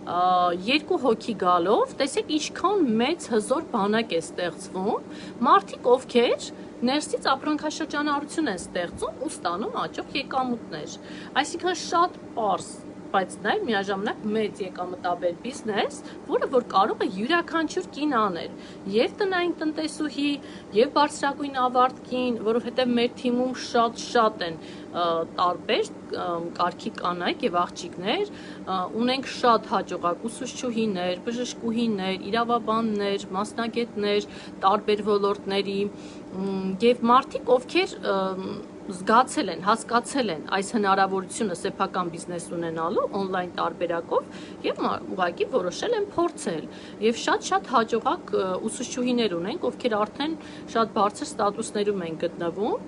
S1: 2 հոգի գալով, տեսեք ինչքան մեծ հզոր բանակ է ստեղծվում, մարդիկ ովքեր ներսից ապրանքաշրջանառություն են ստեղծում ու ստանում աճող եկամուտներ, այսինքն շատ պարզ, բայց նաև միաժամանակ մեծ եկամտաբեր բիզնես, որը որ կարող է յուրաքանչյուր կին անել, եւ տնային տնտեսուհի, եւ բարձրագույն ավարտկին, որովհետեւ մեր թիմում շատ են տարբեր կարգի կանայք եւ աղջիկներ, ունենք շատ հաջողակ ուսուցչուհիներ, բժշկուհիներ, իրավաբաններ, մասնագետներ, տարբեր ոլորտների եւ մարդիկ, ովքեր զգացել են, հասկացել են այս հնարավորությունը սեփական բիզնես ունենալու օնլայն տարբերակով եւ ուղղակի որոշել են փորձել եւ շատ հաջողակ ուսուցչուհիներ ունենք, ովքեր արդեն շատ բարձր ստատուսներում են գտնվում,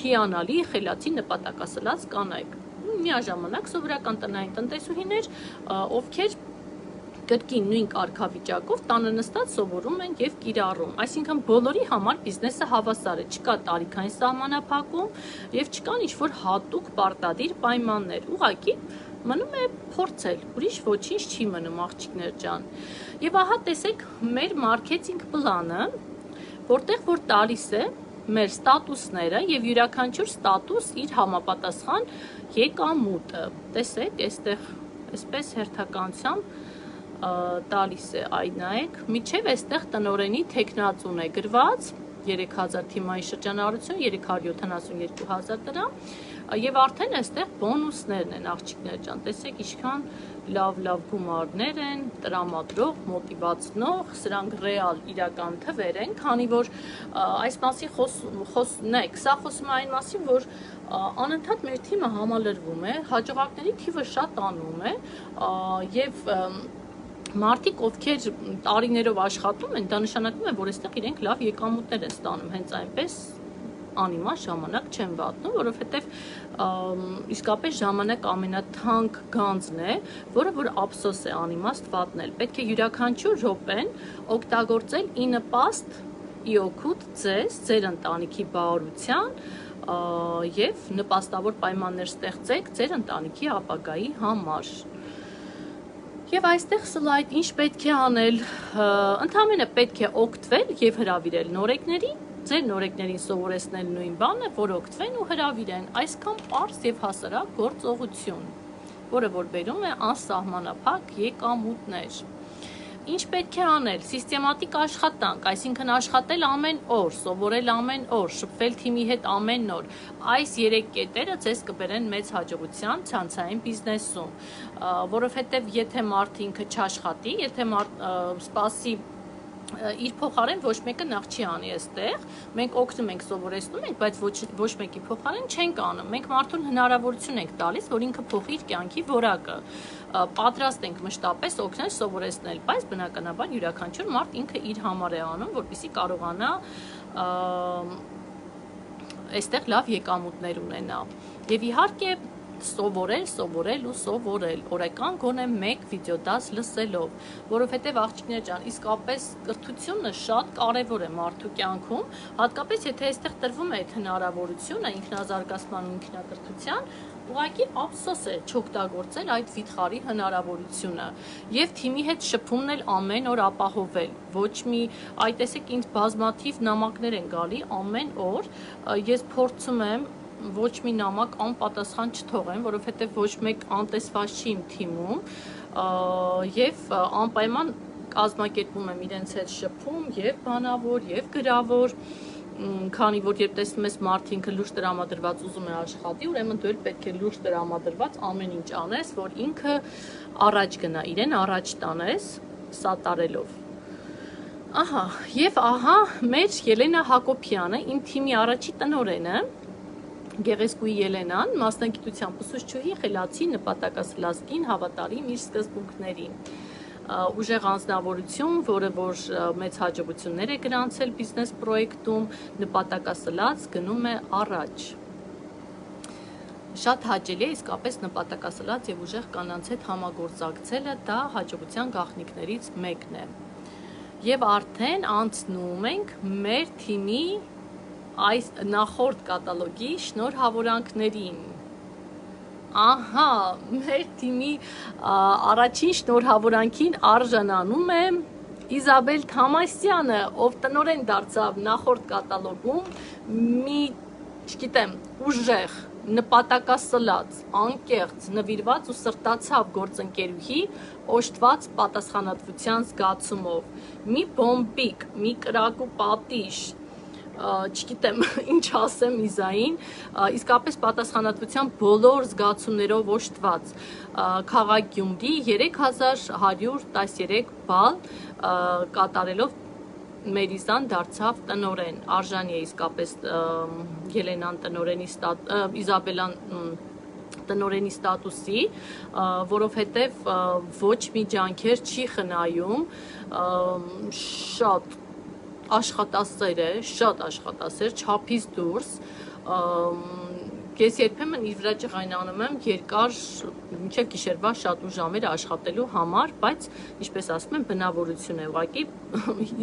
S1: հիանալի, խելացի, նպատակասլաց կանայք, միաժամանակ սովորական տնային տնտեսուհիներ, ովքեր կրկին նույն կարգավիճակով տանը նստած սովորում են եւ կիրառում, այսինքն բոլորի համար բիզնեսը հավասար է, չկա տարիքային սահմանափակում եւ չկան ինչ-որ հատուկ պարտադիր պայմաններ, ուղղակի մնում է փորձել, ուրիշ ոչինչ չի մնում աղջիկներ ջան։ Եվ ահա տեսեք մեր մարքեթինգ պլանը, որտեղ որ տալիս է մեր ստատուսները եւ յուրաքանչյուր ստատուս իր համապատասխան եկամուտը, տեսեք, այստեղ այսպես հերթականությամբ տալիս է, այն նայեք, միջև այստեղ տնօրենի թեկնածուն է գրված 3000 թիմային շրջանառություն, 372,000 դրամ եւ արդեն այստեղ բոնուսներն են աղջիկներ ջան, տեսեք ինչքան լավ գումարներ են, տրամադրող, մոտիվացնող, սրանք ռեալ իրական թվեր են, քանի որ այս մասին նայեք, սա խոսում է այն մասին, որ անընդհատ մեր թիմը համալրվում է, հաջողակների թիվը շատ անում է եւ մարդիկ, ովքեր տարիներով աշխատում են, դա նշանակում է, որ այստեղ իրենք լավ եկամուտներ են ստանում, հենց այնպես անիմաստ ժամանակ չեն վատնում, որովհետև իսկապես ժամանակ ամենաթանկ գանձն է, որը որ ափսոս է անիմաստ վատնել։ Պետք է յուրաքանչյուր րոպեն օգտագործել ի նպաստ, ի օգուտ ձեզ, ձեր ընտանիքի բարության եւ նպաստավոր պայմաններ ստեղծեք ձեր ընտանիքի ապագայի համար։ Եվ այստեղ սլայդ ինչ պետք է անել, ընդհանրապես պետք է օգտվել եւ հրավիրել նորեկների, ձեր նորեկներին սովորեցնել նույն բանը, որ օգտվեն ու հրավիրեն, այսքան պարզ եւ հասարակ գործողություն, որը որ բերում է անսահմանափակ եկամուտներ։ Ինչ պետք է անել, սիստեմատիկ աշխատանք, այսինքն աշխատել ամեն օր, սովորել ամեն օր, շփվել թիմի հետ ամեն օր, այս 3 կետերը ձեզ կբերեն մեծ հաջողության ցանցային բիզնեսում, որովհետև եթե մարդը ինքը չաշխատի, եթե սպասի իր փոխարեն ոչ մեկը նախ չի անի այստեղ, մենք օգնում ենք, սովորեցնում ենք, բայց ոչ մեկի փոխարեն չենք անում, մենք մարդուն հնարավորություն ենք տալիս, որ ինքը փոխի իր կյանքի որակը, պատրաստ ենք մշտապես օգնել, սովորեցնել, բայց բնականաբար յուրաքանչյուր մարդ ինքը իր համար է անում, որպեսզի կարողանա այստեղ լավ եկամուտներ ունենա, եւ իհարկե սովորել ու սովորել, օրական գոնե 1 վիդեոդաս լսելով, որովհետև աղջիկներ ջան, իսկապես կրթությունը շատ կարևոր է մարդու կյանքում, հատկապես եթե այստեղ տրվում է այդ հնարավորությունը ինքնազարգացման ու ինքնակրթության, ուղղակի ափսոս է չօգտագործել այդ վիթխարի հնարավորությունը եւ թիմի հետ շփումն էլ ամեն օր ապահովել, ոչ մի, այդ տեսեք ինձ բազմաթիվ նամակներ են գալի ամեն օր, ես փորձում եմ ոչ մի նամակ անպատասխան չթողեմ, որովհետև ոչ մեկ անտեսված չի իմ թիմում եւ անպայման կազմակերպում եմ իրենց հետ շփում եւ բանավոր եւ գրավոր, քանի որ երբ տեսնում ես մարդ ինքը լուրջ տրամադրված ուզում է աշխատի, ուրեմն դու էլ պետք է լուրջ տրամադրված ամեն ինչ անես, որ ինքը առաջ գնա, իրեն առաջ տանես սատարելով։ Ահա, եւ ահա մեր Ելենա Հակոբյանը, իմ թիմի առաջի տնօրենը, Գեղեցկուհի Ելենան, մասնագիտությամբ ուսուցչուհի, խելացի, նպատակասլաց կին, հավատարիմ իր սկզբունքներին, ուժեղ անձնավորություն, որը որ մեծ հաջողություններ է գրանցել բիզնես պրոյեկտում, նպատակասլաց, գնում է առաջ։ Շատ հաճելի է իսկապես նպատակասլաց եւ ուժեղ կանանց հետ համագործակցելը, դա հաջողության գաղտնիքներից մեկն է։ Եվ արդեն անցնում ենք մեր թիմի այս նախորդ կատալոգի շնորհավորանքներին։ Ահա, մեր թիմի առաջին շնորհավորանքին արժանանում է Իզաբել Թամասյանը, ով տնօրեն դարձավ նախորդ կատալոգում, մի, չգիտեմ, ուժեղ, նպատակասլաց, անկեղծ, նվիրված ու սրտացավ գործընկերուհի, օժտված պատասխանատվության զգացումով, մի բոմբիկ, մի կրակու պատիժ, չգիտեմ ինչ ասեմ Իզային, իսկապես պատասխանատվության բոլոր զգացումներով օժտված, քաղաք Գյումրի 3113 բալ կատարելով մեր Իզան դարձավ տնօրեն, արժանի է իսկապես Ելենան տնօրենի Իզաբելան տնօրենի ստատուսի, որովհետև ոչ մի ջանքեր չի խնայում, շատ աշխատասեր է, շատ աշխատասեր, չափից դուրս, ես երբեմն իր վրա ջղայնանում եմ երկար մինչև գիշերվա շատ ու ժամեր աշխատելու համար, բայց ինչպես ասում եմ, բնավորություն է, ուղղակի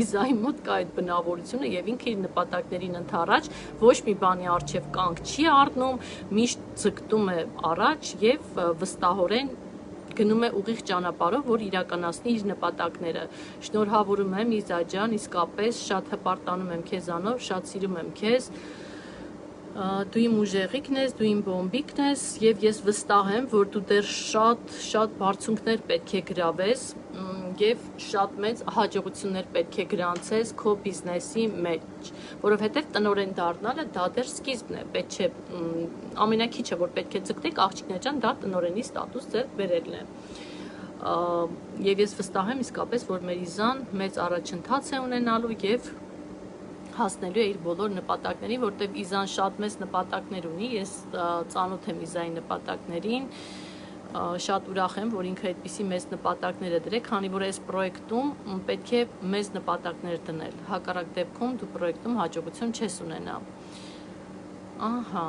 S1: Իզայի մոտ կա այդ բնավորությունը եւ ինքը իր նպատակներին ընդառաջ ոչ մի բանի առջև կանգ չի առնում, միշտ ձգտում է առաջ եւ վստահորեն գնում է ուղիղ ճանապարհով, որ իրականացնի իր նպատակները։ Շնորհավորում եմ Իզա ջան, իսկապես շատ հպարտանում եմ քեզանով, շատ սիրում եմ քեզ։ Դու իմ ուժեղիկն ես, դու իմ բոմբիկն ես եւ ես վստահ եմ, որ դու դեռ շատ բարձունքներ պետք է գրավես եւ շատ մեծ հաջողություններ պետք է գրանցես քո բիզնեսի մեջ, որովհետեւ տնօրեն դառնալը դա դեռ սկիզբն է, պետք չէ ամենակիչը որ պետք է ձգտեք աղջիկներ ջան, դա տնօրենի ստատուս ձեռք բերելն է։ Եվ ես վստահ եմ իսկապես, որ մեր Իզան մեծ առաջընթաց է ունենալու եւ հասնելու է իր բոլոր նպատակներին, որտեղ Իզան շատ մեծ նպատակներ ունի, ես ծանոթ եմ Իզայի նպատակներին, շատ ուրախ եմ, որ ինքը այդպիսի մեծ նպատակներ է դրել, քանի որ այս պրոյեկտում պետք է մեծ նպատակներ դնել, հակառակ դեպքում դու պրոյեկտում հաջողություն չես ունենա։ Ահա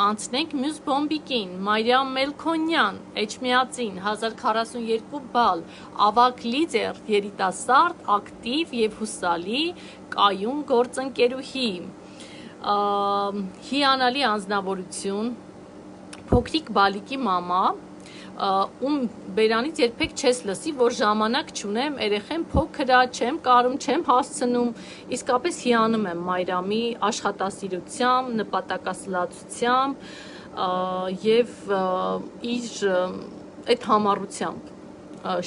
S1: Անցնենք մյուս բոմբիկին, Մարիամ Մելքոնյան, Էջմիածին, 1042 բալ, ավագ լիդեր, երիտասարդ, ակտիվ և հուսալի, կայուն գործընկերուհի, հիանալի անձնավորություն, փոքրիկ բալիկի մամա, ում բերանից երբեք չես լսի, որ ժամանակ չունեմ, երեխեմ փոքր է, չեմ կարում, չեմ հասցնում, իսկապես հիանում եմ Մարիամի աշխատասիրությամբ, նպատակասլացությամբ և իր այդ համառությամբ,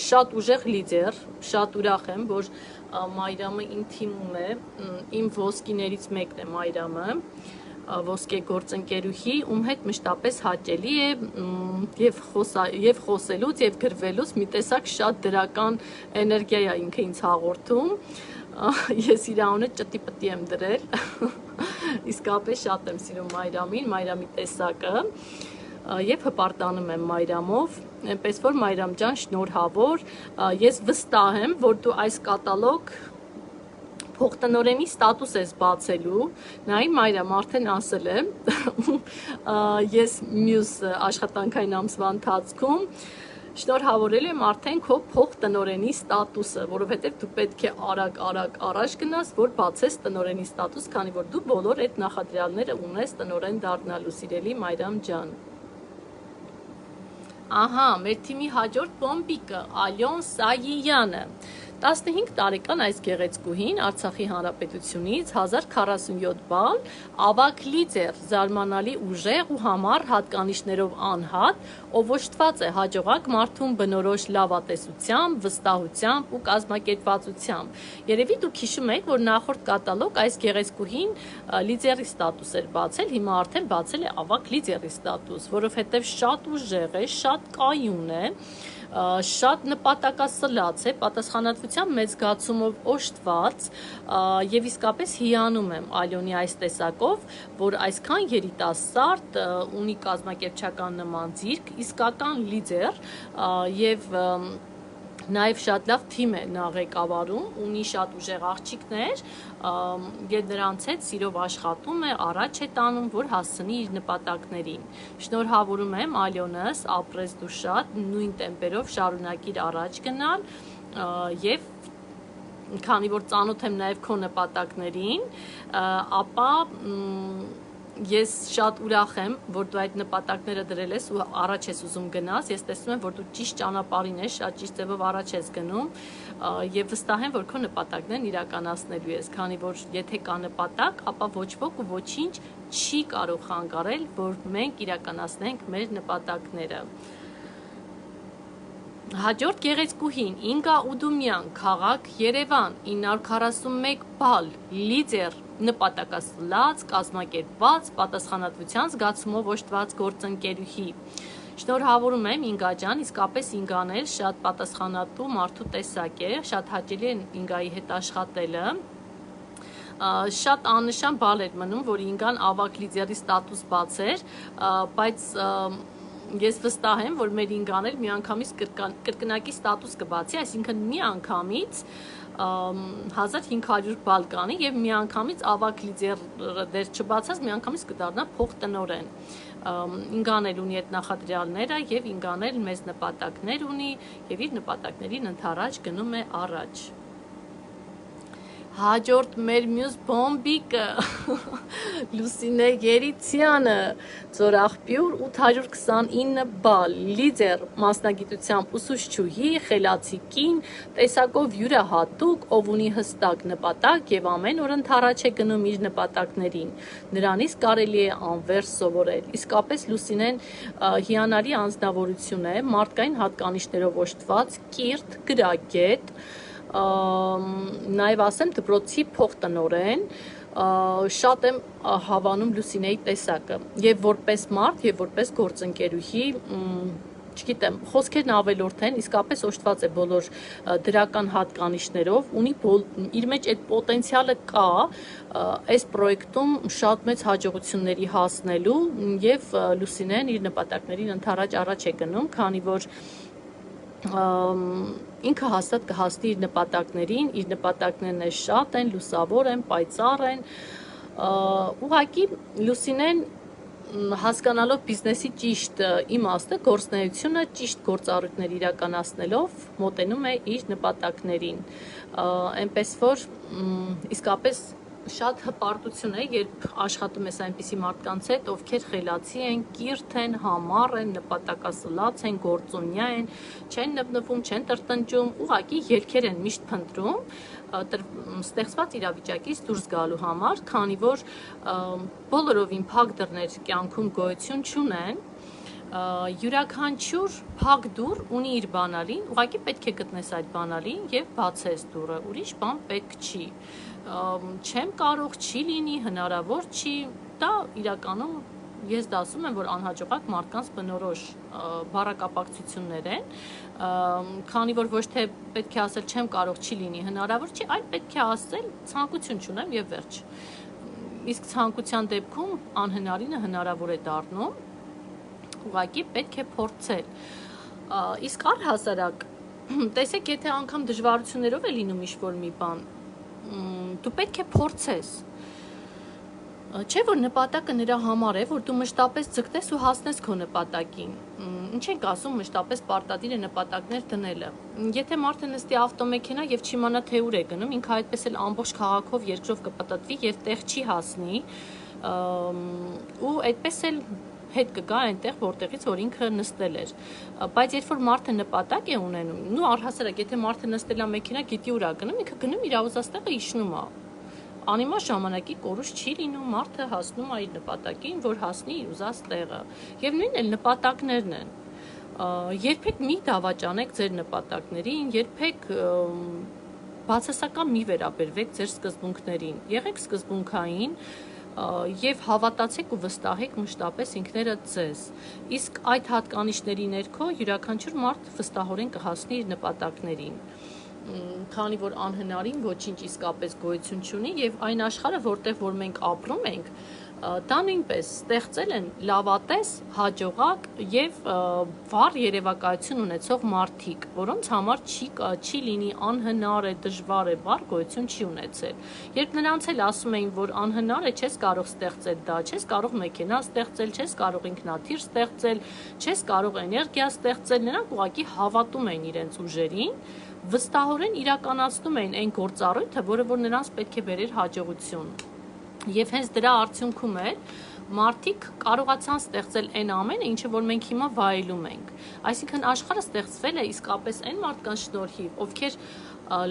S1: շատ ուժեղ լիդեր, շատ ուրախ եմ, որ Մարիամը իմ թիմում է, իմ ոսկիներից մեկն է Մարիամը, ոսկե գործընկերուհի, ում հետ մշտապես հաճելի է և խոսելուց և գրվելուց մի տեսակ շատ դրական էներգիա է ինքը ինձ հաղորդում, ես իր անունը ճտի-պտի եմ դրել, իսկապես շատ եմ սիրում Մարիամին, Մարիամի տեսակը և հպարտանում եմ Մարիամով, այնպես որ Մարիամ ջան շնորհավոր, ես վստահ եմ, որ դու այս կատալոգ փոխտնօրենի ստատուս ես բացելու, նայ Մարիամ արդեն ասել եմ, ես մյուս աշխատանքային ամսվա ընթացքում շնորհավորել եմ արդեն քո փոխտնօրենի ստատուսը, որովհետև դու պետք է արագ առաջ գնաս, որ բացես տնօրենի ստատուս, քանի որ դու բոլոր այդ նախադրյալները ունես տնօրեն դառնալու, սիրելի Մարիամ ջան։ Ահա, մեր թիմի հաջորդ բոմբիկը Ալյոն Սայիյանը 15 տարեկան այս գեղեցկուհին Արցախի Հանրապետությունից 1047 բալ, ավագ լիդեր, զարմանալի ուժեղ ու համառ հատկանիշներով անհատ, ով օժտված է հաջողակ մարդուն բնորոշ լավատեսությամբ, վստահությամբ ու կազմակերպվածությամբ։ Երևի դուք հիշում եք, որ նախորդ կատալոգ այս գեղեցկուհին լիդերի ստատուս էր բացել, հիմա արդեն բացել է ավագ լիդերի ստատուս, որովհետև շատ ուժեղ է, շատ կայուն է, շատ նպատակասլաց է, պատասխանատվության մեծ զգացումով օժտված և իսկապես հիանում եմ Ալյոնի այս տեսակով, որ այսքան երիտասարդ ունի կազմակերպչական նման ձիրք, իսկական լիդեր և նաև շատ լավ թիմ է նա ղեկավարում, ունի շատ ուժեղ աղջիկներ և նրանց հետ սիրով աշխատում է, առաջ է տանում, որ հասցնի իր նպատակներին։ Շնորհավորում եմ Ալյոնս, ապրես դու շատ, նույն տեմպերով շարունակիր առաջ գնալ և քանի որ ծանոթ եմ նաև քո նպատակներին, ապա ես շատ ուրախ եմ, որ դու այդ նպատակները դրել ես ու առաջ ես ուզում գնաս, ես տեսնում եմ, որ դու ճիշտ ճանապարհին ես, շատ ճիշտ ձևով առաջ ես գնում և վստահ եմ, որ քո նպատակներն իրականացնելու ես, քանի որ եթե կա նպատակ, ապա ոչ ոք ու ոչինչ չի կարող խանգարել, որ մենք իրականացնենք մեր նպատակները։ Հաջորդ գեղեցկուհին Ինգա Ուդումյան, քաղաք Երևան, 941 բալ, լիդեր, նպատակասլաց, կազմակերպված, պատասխանատվության զգացումով օժտված գործընկերուհի։ Շնորհավորում եմ Ինգա ջան, իսկապես Ինգան էլ շատ պատասխանատու մարդու տեսակ է, շատ հաճելի է Ինգայի հետ աշխատելը։ Շատ աննշան բալ էր մնում, որ Ինգան ավագ լիդերի ստատուս բացեր, բայց ես վստահ եմ, որ մեր Ինգան էլ միանգամից կրկնակի ստատուս կբացի, այսինքն մի անգամից 1500 բալ կանի և միանգամից ավագ լիդերը դեր չբացած, միանգամից կդառնա փոխտնօրեն։ Ինգան էլ ունի այդ նախադրյալները և Ինգան էլ մեծ նպատակներ ունի և իր նպատակներին ընդառաջ գնում է առաջ։ Հաջորդ մեր մյուս բոմբիկը Լուսինե Երիցյանը, Ձորաղբյուր 829 բալ, լիդեր, մասնագիտությամբ ուսուցչուհի, խելացի կին, տեսակով յուրահատուկ, ով ունի հստակ նպատակ և ամեն օր ընդառաջ է գնում իր նպատակներին։ Նրանից կարելի է անվերջ սովորել։ Իսկապես Լուսինեն հիանալի անձնավորություն է, մարդկային հատկանիշներով օժտված, կիրթ, գրագետ, նաև ասեմ դպրոցի փոխտնօրեն, շատ եմ հավանում Լուսինեի տեսակը և որպես մարդ և որպես գործընկերուհի, չգիտեմ, խոսքերն ավելորդ են, իսկապես օժտված է բոլոր դրական հատկանիշներով, ունի իր մեջ այդ պոտենցիալը կա այս պրոյեկտում շատ մեծ հաջողությունների հասնելու և Լուսինեն իր նպատակներին ընդառաջ առաջ է գնում, քանի որ ինքը հաստատ կհասնի իր նպատակներին, իր նպատակներն շատ են, լուսավոր են, պայծառ են, Ուղղակի Լուսինեն հասկանալով բիզնեսի ճիշտ իմաստը, գործունեությունը ճիշտ գործառույթներ իրականացնելով մոտենում է իր նպատակներին։ Այնպես որ իսկապես շատ հպարտություն է, երբ աշխատում ես այնպիսի մարդկանց հետ, ովքեր խելացի են, կիրթ են, համառ են, նպատակասլաց են, գործունյա են, չեն նվնվում, չեն տրտնջում, ուղղակի ելքեր են միշտ փնտրում ստեղծված իրավիճակից դուրս գալու համար, քանի որ բոլորովին փակ դռներ կյանքում գոյություն չունեն, յուրաքանչյուր փակ դուռ ունի իր բանալին, ուղղակի պետք է գտնես այդ բանալին եւ բացես դուռը, ուրիշ բան պետք չի։ Չեմ կարող, չի լինի, հնարավոր չի, դա իրականում ես դասում եմ, որ անհաջողակ մարդկանց բնորոշ բառակապակցություններ են, քանի որ ոչ թե պետք է ասել չեմ կարող, չի լինի, հնարավոր չի, այլ պետք է ասել ցանկություն չունեմ եւ վերջ։ Իսկ ցանկության դեպքում անհնարինը հնարավոր է դառնում, ուղղակի պետք է փորձել։ Իսկ առհասարակ, տեսեք, եթե անգամ դժվարություններով է լինում ինչ-որ մի բան, դու պետք է փորձես։ Չէ՞ որ նպատակը նրա համար է, որ դու մշտապես ձգտես ու հասնես քո նպատակին։ Ինչ ենք ասում մշտապես պարտադիր է նպատակներ դնելը։ Եթե մարդը նստի ավտոմեքենա եւ չիմանա թե ուր է գնում, ինքը այդպես էլ ամբողջ քաղաքով երկրով կպտտվի եւ տեղ չի հասնի, ու այդպես էլ հետ կգա այնտեղ, որտեղից որ ինքը նստել էր։ Բայց երբ որ մարդը նպատակ է ունենում, նու առհասարակ, եթե մարդը նստել է մեքենա, գիտի ուր է գնում, ինքը գնում իր ուզածտեղը իջնում է։ Անիմաստ ժամանակի կորուս չի լինում, մարդը հասնում է իր նպատակին, որ հասնի իր ուզած տեղը։ Եվ նույնն էլ նպատակներն են։ Երբեք մի դավաճանեք ձեր նպատակներին, երբեք բացասական մի վերաբերվեք ձեր սկզբունքներին։ Եղեք սկզբունքային եւ հավատացեք ու վստահեք մշտապես ինքներդ ձեզ։ Իսկ այդ հատկանիշների ներքո յուրաքանչյուր մարդ վստահորեն կհասնի իր նպատակներին, քանի որ անհնարին ոչինչ իսկապես գոյություն չունի եւ այն աշխարհը, որտեղ որ մենք ապրում ենք, դա նույնպես ստեղծել են լավատես, հաջողակ եւ վառ երևակայություն ունեցող մարդիկ, որոնց համար չի լինի անհնար է, դժվար է, վառ գոյություն չի ունեցել։ Երբ նրանց էլ ասում էին, որ անհնար է, չես կարող ստեղծել դա, չես կարող մեքենա ստեղծել, չես կարող ինքնաթիռ ստեղծել, չես կարող էներգիա ստեղծել, նրանք ուղղակի հավատում էին իրենց ուժերին, վստահորեն իրականացնում էին այն գործառույթը, որը որ նրանց պետք է բերեր հաջողություն։ Եվ հենց դրա արդյունքում էլ մարդիկ կարողացան ստեղծել այն ամենը, ինչը որ մենք հիմա վայելում ենք։ Այսինքն աշխարհը ստեղծվել է իսկապես այն մարդկանց շնորհիվ, ովքեր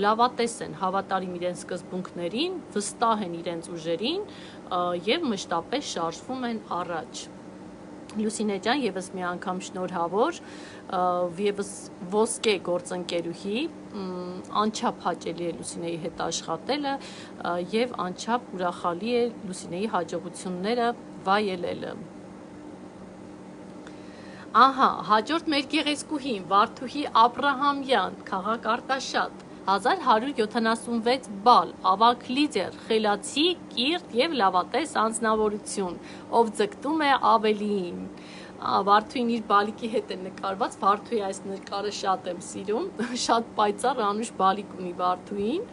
S1: լավատես են, հավատարիմ իրենց սկզբունքներին, վստահ են իրենց ուժերին եւ մշտապես շարժվում են առաջ։ Լուսինե ջան, եւս մի անգամ շնորհավոր, եւս ոսկե գործընկերուհի, անչափ հաճելի է Լուսինեի հետ աշխատելը եւ անչափ ուրախալի է Լուսինեի հաջողությունները վայելելը։ Ահա, հաջորդ մեր գեղեցկուհին Վարդուհի Աբրահամյան, քաղաք Արտաշատ, 1176 բալ, ավագ լիդեր, խելացի, կիրթ եւ լավատես անձնավորություն, ով ձգտում է ավելիին։ Վարդուհին իր բալիկի հետ է նկարված, Վարդուհի այս նկարը շատ եմ սիրում, շատ պայծառ անուշ բալիկ ունի Վարդուհին։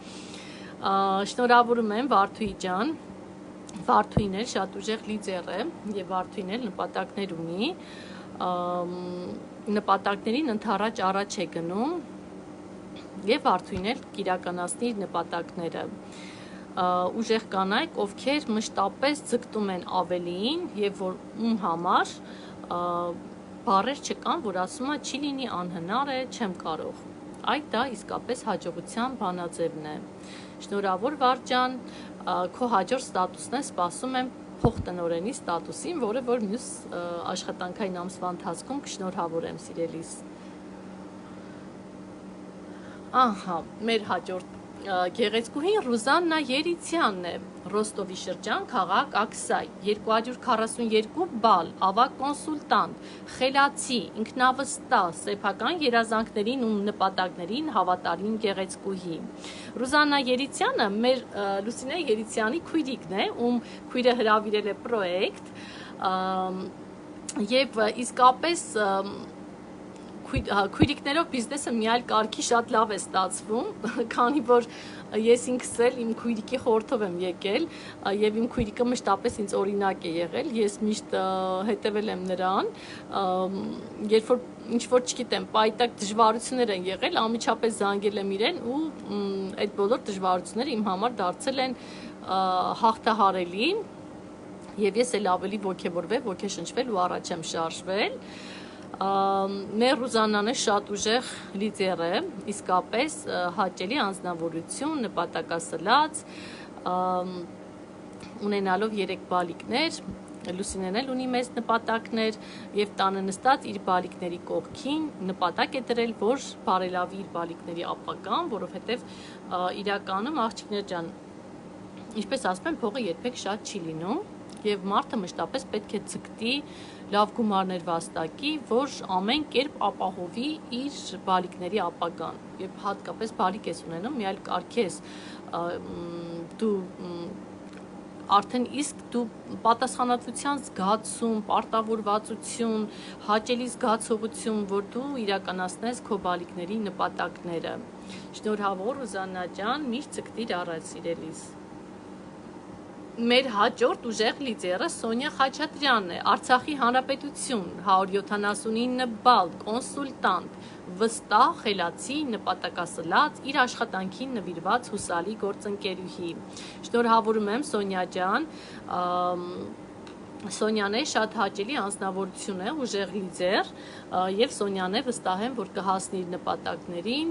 S1: Շնորհավորում եմ Վարդուհի ջան։ Վարդուհին էլ շատ ուժեղ լիդեր է եւ Վարդուհին էլ նպատակներ ունի։ Նպատակներին ընդառաջ առաջ է գնում եւ Վարդուհին էլ կիրականացնի իր նպատակները։ Ուժեղ կանայք, ովքեր մշտապես ձգտում են ավելիին եւ որ ում համար բառեր չկան, որ ասում է չի լինի, անհնար է, չեմ կարող։ Այդ դա իսկապես հաջողության բանաձևն է։ Շնորհավոր Վարդ ջան, քո հաջորդ ստատուսն է, սպասում եմ փոխտնօրենի ստատուսին, որը որ մյուս աշխատանքային ամսվա ընթացքում կշնորհավորեմ սիրելիս։ Ահա, մեր հաջորդ գեղեցկուհին Ռուզաննա Երիցյանն է, Ռոստովի շրջան, քաղաք Աքսայ, 242 բալ, ավագ կոնսուլտանտ, խելացի, ինքնավստահ, սեփական երազանքներին ու նպատակներին հավատարիմ գեղեցկուհի։ Ռուզաննա Երիցյանը մեր Լուսինե Երիցյանի քույրիկն է, ում քույրը հրավիրել է պրոյեկտ, եւ իսկապես քույրիկներով բիզնեսը մի այլ կարգի շատ լավ է ստացվում, քանի որ ես ինքս էլ իմ քույրիկի խորհրդով եմ եկել եւ իմ քույրիկը մշտապես ինձ օրինակ է եղել, ես միշտ հետեւել եմ նրան, երբ որ ինչ որ չգիտեմ, պայտակ դժվարություններ են եղել, անմիջապես զանգել եմ իրեն ու այդ բոլոր դժվարությունները իմ համար դարձել են հաղթահարելի եւ ես էլ ավելի ոգևորվել, ոգեշնչվել ու առաջ եմ շարժվել։ Մեր Ռուզաննան է շատ ուժեղ լիդեր է, իսկապես հաճելի անձնավորություն, նպատակասլաց, ունենալով 3 բալիկներ, Լուսինեն էլ ունի մեծ նպատակներ եւ տանը նստած իր բալիկների կողքին նպատակ է դրել, որ բարելավի իր բալիկների ապագան, որովհետեւ իրականում աղջիկներ ջան, ինչպես ասում են, փողը երբեք շատ չի լինում եւ մարդը մշտապես պետք է ցկտի լավ գումարներ վաստակի, որ ամեն կերպ ապահովի իր բալիկների ապագան եւ հատկապես բալիկ ես ունենում, մի այլ կարգ ես դու արդեն իսկ դու պատասխանատվության զգացում, պարտավորվածություն, հաճելի զգացողություն, որ դու իրականացնես քո բալիկների նպատակները։ Շնորհավոր Ռուզաննա ջան, միշտ ցկտիր առաջ սիրելիս։ Մեր հաջորդ ուժեղ լիդերը Սոնյա Խաչատրյանն է, Արցախի Հանրապետություն, 179 բալ, կոնսուլտանտ, վստահ, խելացի, նպատակասլաց, իր աշխատանքին նվիրված հուսալի գործընկերուհի։ Շնորհավորում եմ Սոնյա ջան, Սոնյան է շատ հաճելի անձնավորություն է, ուժեղ լիդեր եւ Սոնյան է վստահ եմ, որ կհասնի իր նպատակներին,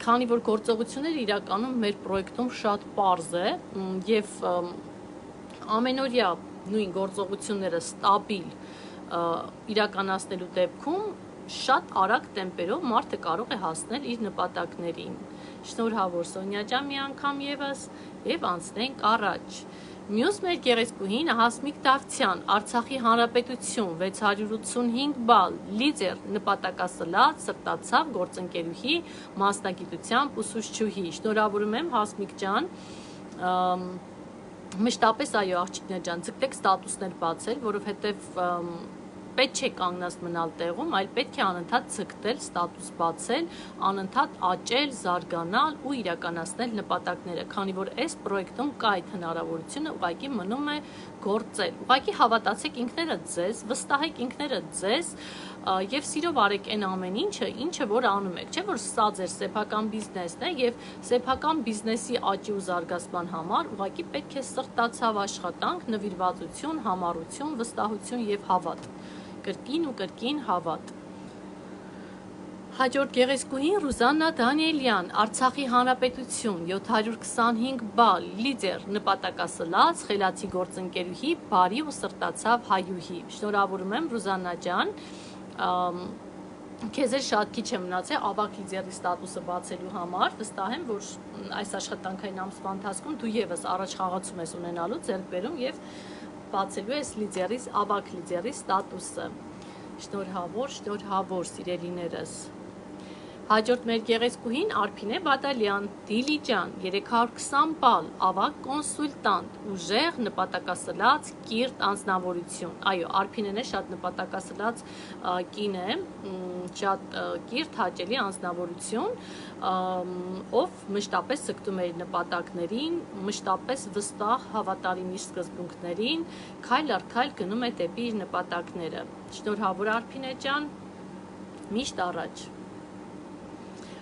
S1: քանի որ գործողությունները իրականում մեր պրոյեկտում շատ պարզ է եւ ամենօրյա նույն գործողությունները ստաբիլ իրականացնելու դեպքում շատ արագ տեմպերով մարդը կարող է հասնել իր նպատակներին։ Շնորհավոր Սոնյա ջան մի անգամ եւս եւ անցնենք առաջ։ Մյուս մեր գեղեցկուհին Հասմիկ Դավթյան, Արցախի Հանրապետություն, 685 բալ, լիդեր, նպատակասլաց, սրտացավ, գործընկերուհի, մասնագիտությամբ ուսուցչուհի։ Շնորհավորում եմ Հասմիկ ջան, մշտապես այո աղջիկներ ջան, ցկտեք ստատուսներ բացել, որովհետև պետք չէ կանգնած մնալ տեղում, այլ պետք է անընդհատ ցկտել, ստատուս բացել, անընդհատ աճել, զարգանալ ու իրականացնել նպատակները, քանի որ այս պրոյեկտում կա այդ հնարավորությունը, ուղղակի մնում է գործել։ Ուղղակի հավատացեք ինքներդ ձեզ, վստահեք ինքներդ ձեզ եւ սիրով արեք այն ամեն ինչը որ անում եք, չէ՞ որ սա ձեր սեփական բիզնեսն է եւ սեփական բիզնեսի աճի ու զարգացման համար ուղղակի պետք է սրտացավ աշխատանք, նվիրվածություն, համառություն, վստահություն եւ հավատ։ Կրկին ու կրկին հավատ։ Հաջորդ գեղեցկուհին Ռուզաննա Դանիելյան, Արցախի Հանրապետություն, 725 բալ, լիդեր, նպատակասլաց, խելացի գործընկերուհի, բարի ու սրտացավ հայուհի։ Շնորհավորում եմ Ռուզաննա ջան, քեզ էլ շատ քիչ է մնացել ավագ լիդերի ստատուսը բացելու համար, վստահ եմ, որ այս աշխատանքային ամսվա ընթացքում դու եւս առաջ խաղացում ես ունենալու ձեռքբերում եւ բացելու ես լիդերի, ավագ լիդերի ստատուսը։ Շնորհավոր սիրելիներս։ Հաջորդ մեր գեղեցկուհին Արփինե Բադալյան, Դիլի ջան, 320 բալ, ավագ կոնսուլտանտ, ուժեղ, նպատակասլաց, կիրթ անձնավորություն։ Այո, Արփինեն է շատ նպատակասլաց կին է, շատ կիրթ հաճելի անձնավորություն, ով մշտապես ցկտում է իր նպատակներին, մշտապես վստահ հավատարիմ իր սկզբունքներին, քայլ առ քայլ գնում է դեպի իր նպատակները։ Շնորհավոր Արփինե ջան, միշտ առաջ։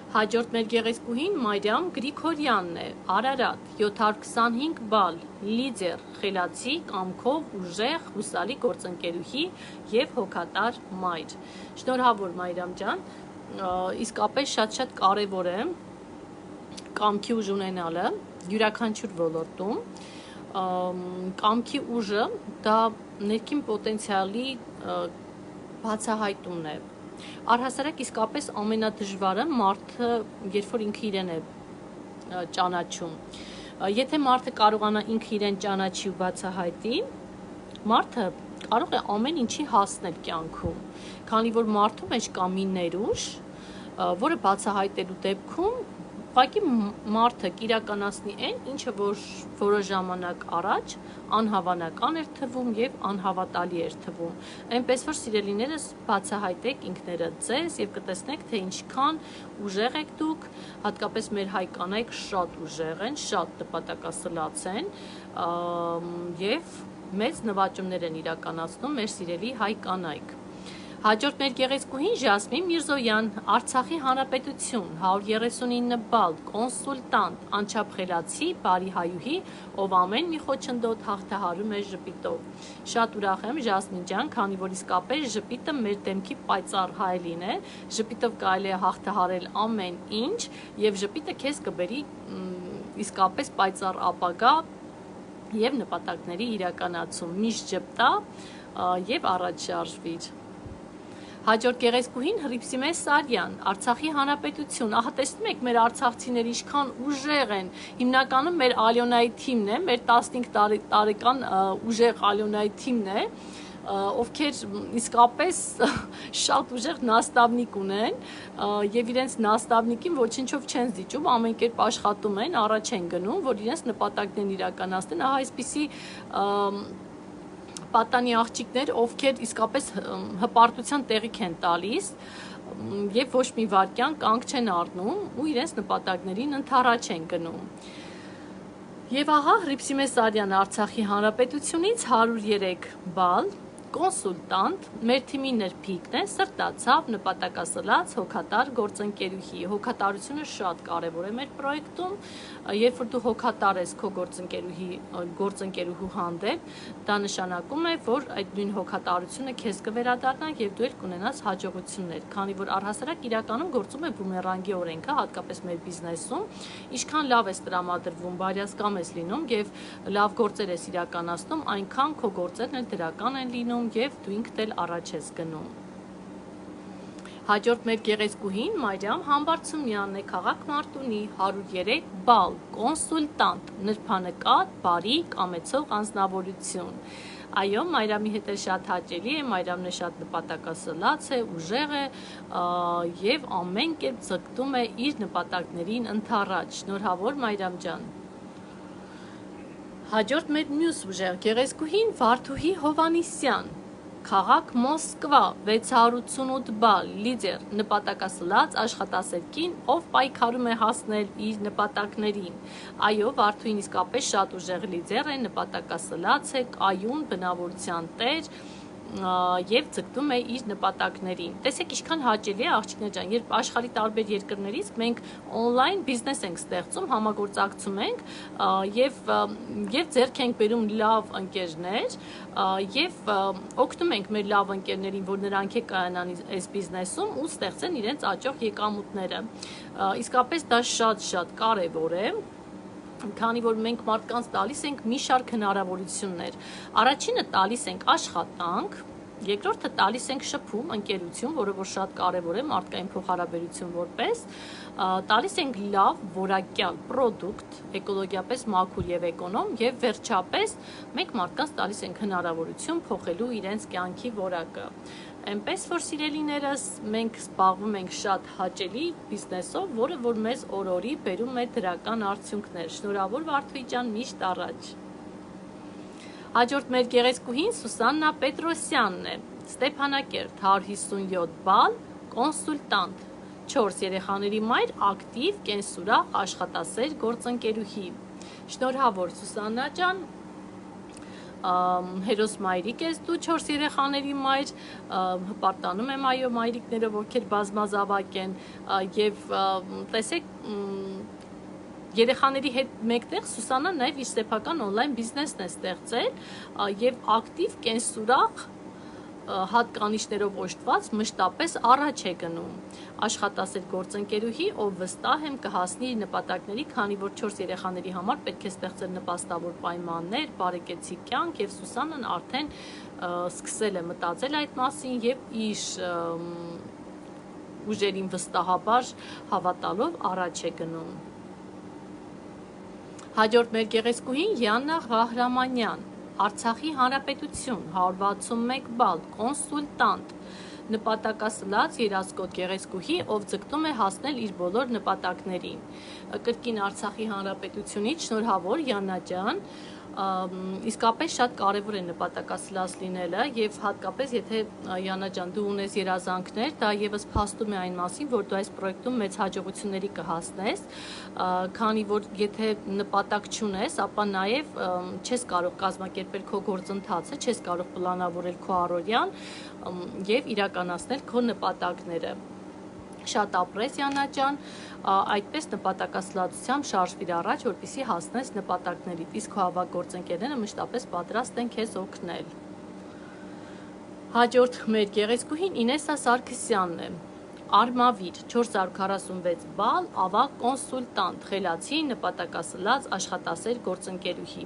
S1: Հաջորդ մեր գեղեցկուհին Մարիամ Գրիգորյանն է, Արարատ, 725 բալ, լիդեր, խելացի, կամքով, ուժեղ, հուսալի գործընկերուհի եւ հոգատար մայր։ Շնորհավոր Մարիամ ջան, իսկապես շատ կարեւոր է կամքի ուժ ունենալը յուրաքանչյուր ոլորտում։ Կամքի ուժը դա ներքին պոտենցիալի բացահայտումն է։ Առհասարակ իսկապես ամենադժվարը մարդը, երբ որ ինքը իրեն է ճանաչում։ Եթե մարդը կարողանա ինքը իրեն ճանաչի ու բացահայտի, մարդը կարող է ամեն ինչի հասնել կյանքում, քանի որ մարդու մեջ կա մի ներուժ, որը բացահայտելու դեպքում ուղղակի մարդը կիրականացնի այն, ինչը որոշ ժամանակ առաջ անհավանական էր թվում եւ անհավատալի էր թվում։ Այնպես որ սիրելիներս բացահայտեք ինքներդ ձեզ եւ կտեսնեք, թե ինչքան ուժեղ եք դուք, հատկապես մեր հայ կանայք շատ ուժեղ են, շատ նպատակասլաց են եւ մեծ նվաճումներ են իրականացնում մեր սիրելի հայ կանայք։ Հաջորդ մեր գեղեցկուհին Ժասմին Միրզոյան, Արցախի Հանրապետություն, 139 բալ, կոնսուլտանտ, անչափ խելացի, բարի հայուհի, ով ամեն մի խոչընդոտ հաղթահարում է ժպիտով։ Շատ ուրախ եմ Ժասմին ջան, քանի որ իսկապես ժպիտը մեր դեմքի պայծառ հայելին է, ժպիտով կարելի է հաղթահարել ամեն ինչ եւ ժպիտը քեզ կբերի իսկապես պայծառ ապագա եւ նպատակների իրականացում։ Միշտ ժպտա եւ առաջ շարժվիր։ Հաջորդ գեղեցկուհին Հռիփսիմե Սարյան, Արցախի Հանրապետություն, ահա տեսնում եք մեր արցախցիները ինչքան ուժեղ են, հիմնականում մեր Ալյոնայի թիմն է, մեր 15 տարեկան ուժեղ Ալյոնայի թիմն է, ովքեր իսկապես շատ ուժեղ նաստավնիկ ունեն եւ իրենց նաստավնիկին ոչինչով չեն զիջում, ամեն կերպ աշխատում են, առաջ են գնում, որ իրենց նպատակներն իրականացնեն, ահա այսպիսի պատանի աղջիկներ, ովքեր իսկապես հպարտության տեղիք են տալիս եւ ոչ մի վարքյան կանգ չեն առնում ու իրենց նպատակներին ընդառաջ են գնում։ Եվ ահա Հռիփսիմե Սարյան Արցախի Հանրապետությունից 103 բալ, կոնսուլտանտ, մեր թիմի ներփիքն է, սրտացավ, նպատակասլաց, հոգատար գործընկերուհի։ Հոգատարությունը շատ կարևոր է մեր պրոյեկտում, երբ որ դու հոգատար ես քո գործընկերուհու հանդեպ, դա նշանակում է, որ այդ նույն հոգատարությունը քեզ կվերադառնա եւ դու էլ կունենաս հաջողություններ, քանի որ առհասարակ իրականում գործում է բումերանգի օրենքը, հատկապես մեր բիզնեսում, ինչքան լավ ես տրամադրվում, բարյացկամ ես լինում եւ լավ գործեր ես իրականացնում, այնքան քո գործերն էլ դրական են լինում եւ դու ինքդ էլ առաջ ես գնում։ Հաջորդ մեր գեղեցկուհին Մարիամ Համբարձումյանն է, քաղաք Մարտունի, 103 բալ, կոնսուլտանտ, նրբանկատ, բարի, կամեցող անձնավորություն։ Այո, Մարիամի հետ էլ շատ հաճելի է, Մարիամն է շատ նպատակասլաց է, ուժեղ է եւ ամեն կերպ ձգտում է իր նպատակներին ընդառաջ։ Շնորհավոր Մարիամ ջան։ Հաջորդ մեր մյուս ուժեղ գեղեցկուհին Վարդուհի Հովանիսյան, քաղաք Մոսկվա, 688 բալ, լիդեր, նպատակասլաց աշխատասեր կին, ով պայքարում է հասնել իր նպատակներին։ Այո, Վարդուհին իսկապես շատ ուժեղ լիդեր է, նպատակասլաց է, կայուն, բնավորության տեր եւ ձգտում է իր նպատակներին։ Տեսեք ինչքան հաճելի է աղջիկներ ջան, երբ աշխարհի տարբեր երկրներից մենք on-line բիզնես ենք ստեղծում, համագործակցում ենք եւ ձեռք ենք բերում լավ ընկերներ եւ օգնում ենք մեր լավ ընկերներին, որ նրանք է կայանան այս բիզնեսում ու ստեղծեն իրենց աճող եկամուտները։ Իսկապես դա շատ կարեւոր է, քանի որ մենք մարդկանց տալիս ենք մի շարք հնարավորություններ։ Առաջինը տալիս ենք աշխատանք, երկրորդը տալիս ենք շփում, ընկերություն, որը որ շատ կարևոր է մարդկային փոխհարաբերություն որպես, տալիս ենք լավ որակյալ պրոդուկտ, էկոլոգիապես մաքուր եւ էկոնոմ եւ վերջապես մենք մարդկանց տալիս ենք հնարավորություն փոխելու իրենց կյանքի որակը։ Այնպես որ սիրելիներս մենք զբաղվում ենք շատ հաճելի բիզնեսով, որը որ մեզ օր-օրի բերում է դրական արդյունքներ։ Շնորհավոր Վարդուհի ջան, միշտ առաջ։ Հաջորդ մեր գեղեցկուհին Սուսաննա Պետրոսյանն է, Ստեփանակերտ, 157 բալ, կոնսուլտանտ, 4 երեխաների մայր, ակտիվ, կենսուրախ, աշխատասեր գործընկերուհի։ Շնորհավոր Սուսաննա ջան, հերոս մայրիկ ես դու, 4 երեխաների մայր, հպարտանում եմ այո մայրիկները, ովքեր բազմազավակ են եւ տեսեք երեխաների հետ մեկտեղ Սուսանան նաեւ իր սեփական on-line բիզնեսն է ստեղծել եւ ակտիվ կենսուրախ հատկանիշներով օժտված մշտապես առաջ է գնում։ Աշխատասեր գործընկերուհի, ով վստահ եմ կհասնի իր նպատակների, քանի որ 4 երեխաների համար պետք է ստեղծել նպաստավոր պայմաններ, բարեկեցիկ կյանք եւ Սուսանան արդեն սկսել է մտածել այդ մասին եւ իր ուժերին վստահաբար հավատալով առաջ է գնում։ Հաջորդ մեր գեղեցկուհին Յաննա Ղահրամանյան, Արցախի Հանրապետություն, 161 բալ, կոնսուլտանտ, նպատակասլաց երազկոտ գեղեցկուհի, ով ձգտում է հասնել իր բոլոր նպատակներին։ Կրկին Արցախի Հանրապետությունից շնորհավոր Յաննա ջան, իսկապես շատ կարևոր է նպատակասլաց լինելը եւ հատկապես եթե Յաննա ջան դու ունես երազանքներ, դա եւս փաստում է այն մասին, որ դու այս պրոյեկտում մեծ հաջողությունների կհասնես, քանի որ եթե նպատակ չունես, ապա նաեւ չես կարող կազմակերպել քո գործընթացը, չես կարող պլանավորել քո առօրյան եւ իրականացնել քո նպատակները։ Շատ ապրես Յաննա ջան, այդպես նպատակասլացությամբ շարժվիր առաջ, որպեսզի հասնես նպատակներիդ, իսկ քո ավագ գործընկերները մշտապես պատրաստ են քեզ օգնել։ Հաջորդ մեր գեղեցկուհին Ինեսա Սարգսյանն է։ Արմավիր 446 բալ, ավագ կոնսուլտանտ, խելացի, նպատակասլաց, աշխատասեր գործընկերուհի։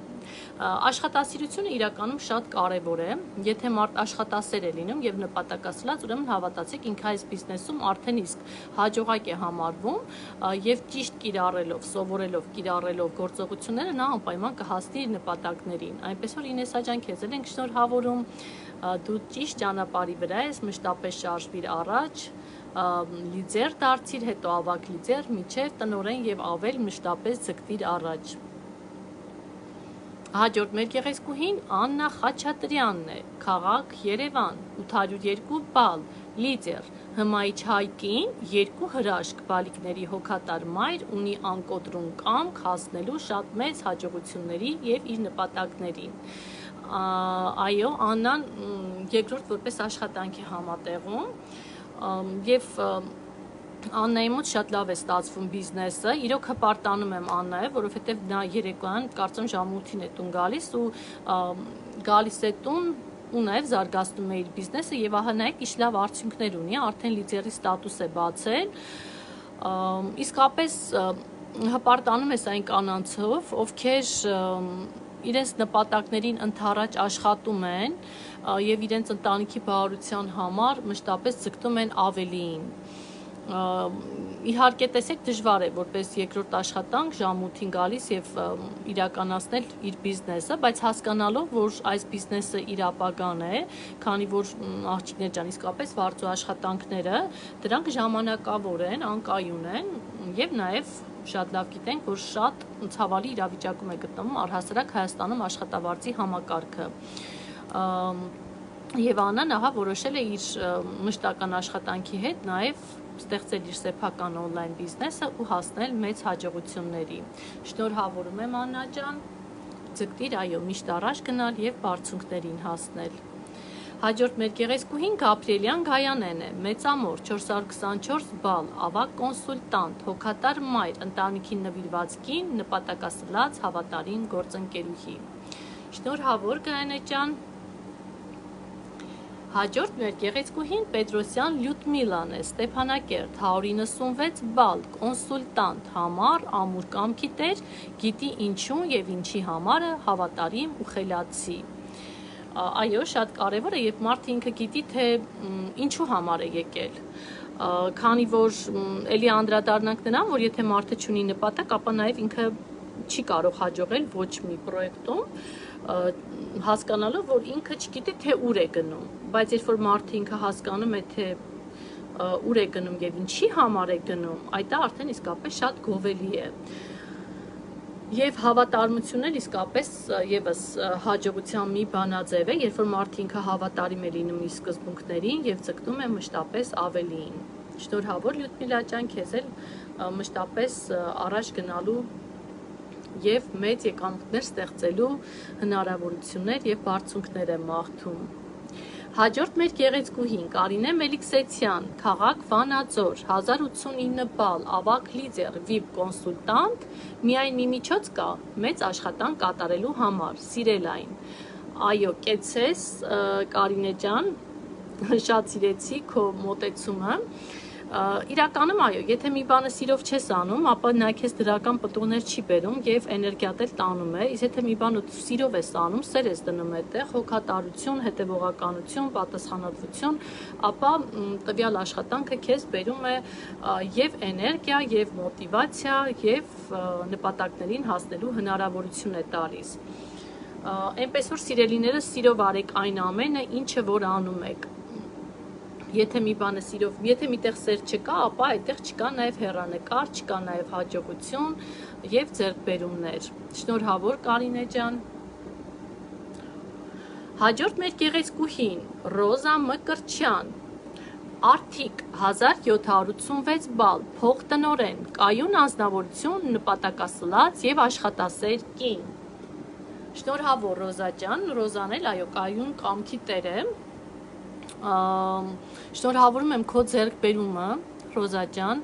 S1: Աշխատասիրությունը իրականում շատ կարևոր է, եթե մարդ աշխատասեր է լինում եւ նպատակասլաց, ուրեմն հավատացեք, ինքը այս բիզնեսում արդեն իսկ հաջողակ է համարվում եւ ճիշտ կիրառելով, սովորելով, կիրառելով գործողությունները նա անպայման կհասնի իր նպատակներին։ Այնպես որ Ինեսա ջան, քեզ էլ ենք շնորհավորում, դու ճիշտ ճանապարհի վրա ես, մշտապես շարժվիր առաջ, լիդեր դարձիր, հետո ավագ լիդեր, միջև տնօրեն եւ ավել մշտապես ձգտիր առաջ։ Հաջորդ մեր գեղեցկուհին Աննա Խաչատրյանն է, քաղաք Երևան, 802 բալ, լիդեր, հմայիչ հայկին, 2 հրաշք, բալիկների հոգատար մայր, ունի անկոտրուն կամք հասնելու շատ մեծ հաջողությունների եւ իր նպատակներին։ Այո, Աննան երկրորդ որպես աշխատանք է համատեղում եւ Աննայի մոտ շատ լավ է ստացվում բիզնեսը, իրոք հպարտանում եմ Աննայը, որովհետև նա երեկոյան կարծեմ ժամ 8-ին է տուն գալիս ու գալիս է տուն ու նաև զարգացնում է իր բիզնեսը եւ ահա նայեք ինչ լավ արդյունքներ ունի, արդեն լիդերի ստատուս է բացել, իսկապես հպարտանում ես այն կանանցով, ովքեր իրենց նպատակներին ընդառաջ աշխատում են եւ իրենց ընտանիքի բարության համար մշտապես ձգտում են ավելիին։ Իհարկե տեսեք դժվար է որպես երկրորդ աշխատանք ժամ 8-ին գալիս եւ իրականացնել իր բիզնեսը, բայց հասկանալով, որ այս բիզնեսը իր ապագան է, քանի որ աղջիկներ ջան, իսկապես վարձու աշխատանքները դրանք ժամանակավոր են, անկայուն են եւ նաեւ շատ լավ գիտենք, որ շատ ցավալի իրավիճակում է գտնվում առհասարակ Հայաստանում աշխատավարձի համակարգը։ Եվ Աննան ահա որոշել է իր մշտական աշխատանքի հետ նաև ստեղծել իր սեփական on-line բիզնեսը ու հասնել մեծ հաջողությունների։ Շնորհավորում եմ Աննա ջան, ձգտիր այո միշտ առաջ գնալ եւ բարձունքներին հասնել։ Հաջորդ մեր գեղեցկուհին Գաբրիելյան Գայանեն է, մեծամոր 424 բալ, ավագ կոնսուլտանտ, հոգատար մայր, ընտանիքին նվիրված կին, նպատակասլաց, հավատարիմ գործընկերուհի։ Շնորհավոր Գայանե ջան։ Հաջորդ մեր գեղեցկուհին Պետրոսյան Լյուդմիլան է, Ստեփանակերտ 196 բալ, կոնսուլտանտ, համառ, ամուր կամքի տեր, գիտի ինչու եւ ինչի համար է հավատարիմ ու խելացի։ Այո, շատ կարևոր է, երբ մարդը ինքը գիտի, թե ինչու համար է եկել, քանի որ էլի անդրադառնանք նրան, որ եթե մարդը չունի նպատակ, ապա նաև ինքը չի կարող հաջողել ոչ մի պրոյեկտում, հասկանալով, որ ինքը չգիտի, թե ուր է գնում, բայց երբ որ մարդը ինքը հասկանում է, թե ուր է գնում եւ ինչի համար է գնում, այդ արդեն իսկապես շատ գովելի է։ Եվ հավատարմությունն էլ իսկապես եւս հաջողության մի բանաձև է, երբ որ մարդը ինքը հավատարիմ է լինում իր սկզբունքներին եւ ձգտում է մշտապես ավելիին։ Շնորհավոր Լյուդմիլա ջան, քեզ էլ մշտապես առաջ գնալու եւ մեծ եկամուտներ ստեղծելու հնարավորություններ եւ բարձունքներ եմ մաղթում։ Հաջորդ մեր գեղեցկուհին Կարինե Մելիքսեցյան, քաղաք Վանաձոր, 1089 բալ, ավագ լիդեր, VIP կոնսուլտանտ, միայն մի միջոց կա մեծ աշխատանք կատարելու համար, սիրել այն։ Այո, կեցես Կարինե ջան, շատ սիրեցի քո մոտեցումը։ Իրականում այո, եթե մի բանը սիրով չես անում, ապա նա քեզ դրական պտուղներ չի բերում եւ էներգիատ էլ տանում է, իսկ եթե մի բանը սիրով ես անում, սեր ես դնում այդտեղ, հոգատարություն, հետևողականություն, պատասխանատվություն, ապա տվյալ աշխատանքը քեզ բերում է եւ էներգիա, եւ մոտիվացիա, եւ նպատակներին հասնելու հնարավորություն է տալիս։ Այնպես որ սիրելիներս սիրով արեք այն ամենը, ինչը որ անում եք։ Եթե մի բանը սիրով, եթե միտեղ սեր չկա, ապա այդտեղ չկա նաև հեռանկար, չկա նաև հաջողություն եւ ձեռքբերումներ։ Շնորհավոր Կարինե ջան։ Հաջորդ մեր գեղեցկուհին Ռոզա Մկրտչյան։ Արդիկ 1786 բալ, փոխտնօրեն, կայուն անձնավորություն, նպատակասլաց եւ աշխատասեր կին։ Շնորհավոր Ռոզա ջան, Ռոզան էլ այո կայուն կամքի տեր է։ Շնորհավորում եմ քո ձեռքբերումը, Ռոզա ջան,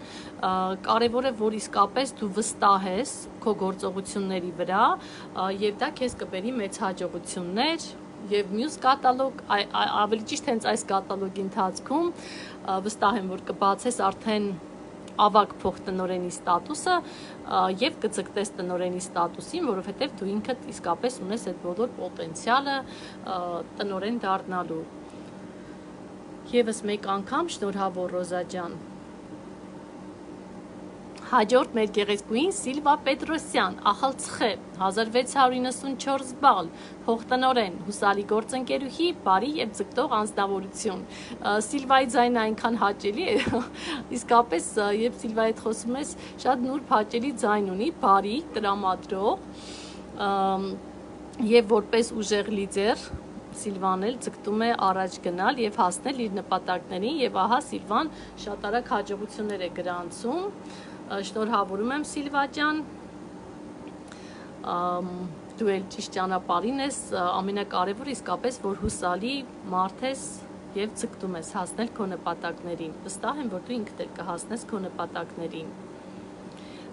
S1: կարևոր է, որ իսկապես դու վստահ ես քո գործողությունների վրա եւ դա քեզ կբերի մեծ հաջողություններ եւ մյուս կատալոգ, ավելի ճիշտ հենց այս կատալոգի ընթացքում վստահ եմ, որ կբացես արդեն ավագ փոխտնօրենի ստատուսը եւ կձգտես տնօրենի ստատուսին, որովհետեւ դու ինքդ իսկապես ունես այդ բոլոր պոտենցիալը տնօրեն դառնալու։ Եվս մեկ անգամ շնորհավոր Ռոզա ջան։ Հաջորդ մեր գեղեցկուհին Սիլվա Պետրոսյան, Ախալցխե, 1694 բալ, փոխտնօրեն, հուսալի գործընկերուհի, բարի եւ ձգտող անձնավորություն։ Սիլվայի ձայնը այնքան հաճելի է, իսկապես երբ Սիլվայի հետ խոսում ես, շատ նուրբ հաճելի ձայն ունի, բարի, տրամադրող եւ որպես ուժեղ լիդեր Սիլվան էլ ձգտում է առաջ գնալ եւ հասնել իր նպատակներին եւ ահա Սիլվան շատ արագ հաջողություններ է գրանցում։ Շնորհավորում եմ Սիլվա ջան։ Դու էլ ճիշտ ճանապարհին ես, ամենակարևորը իսկապես որ հուսալի մարդ ես եւ ձգտում ես հասնել քո նպատակներին։ Վստահ եմ, որ դու ինքդ էլ կհասնես քո նպատակներին։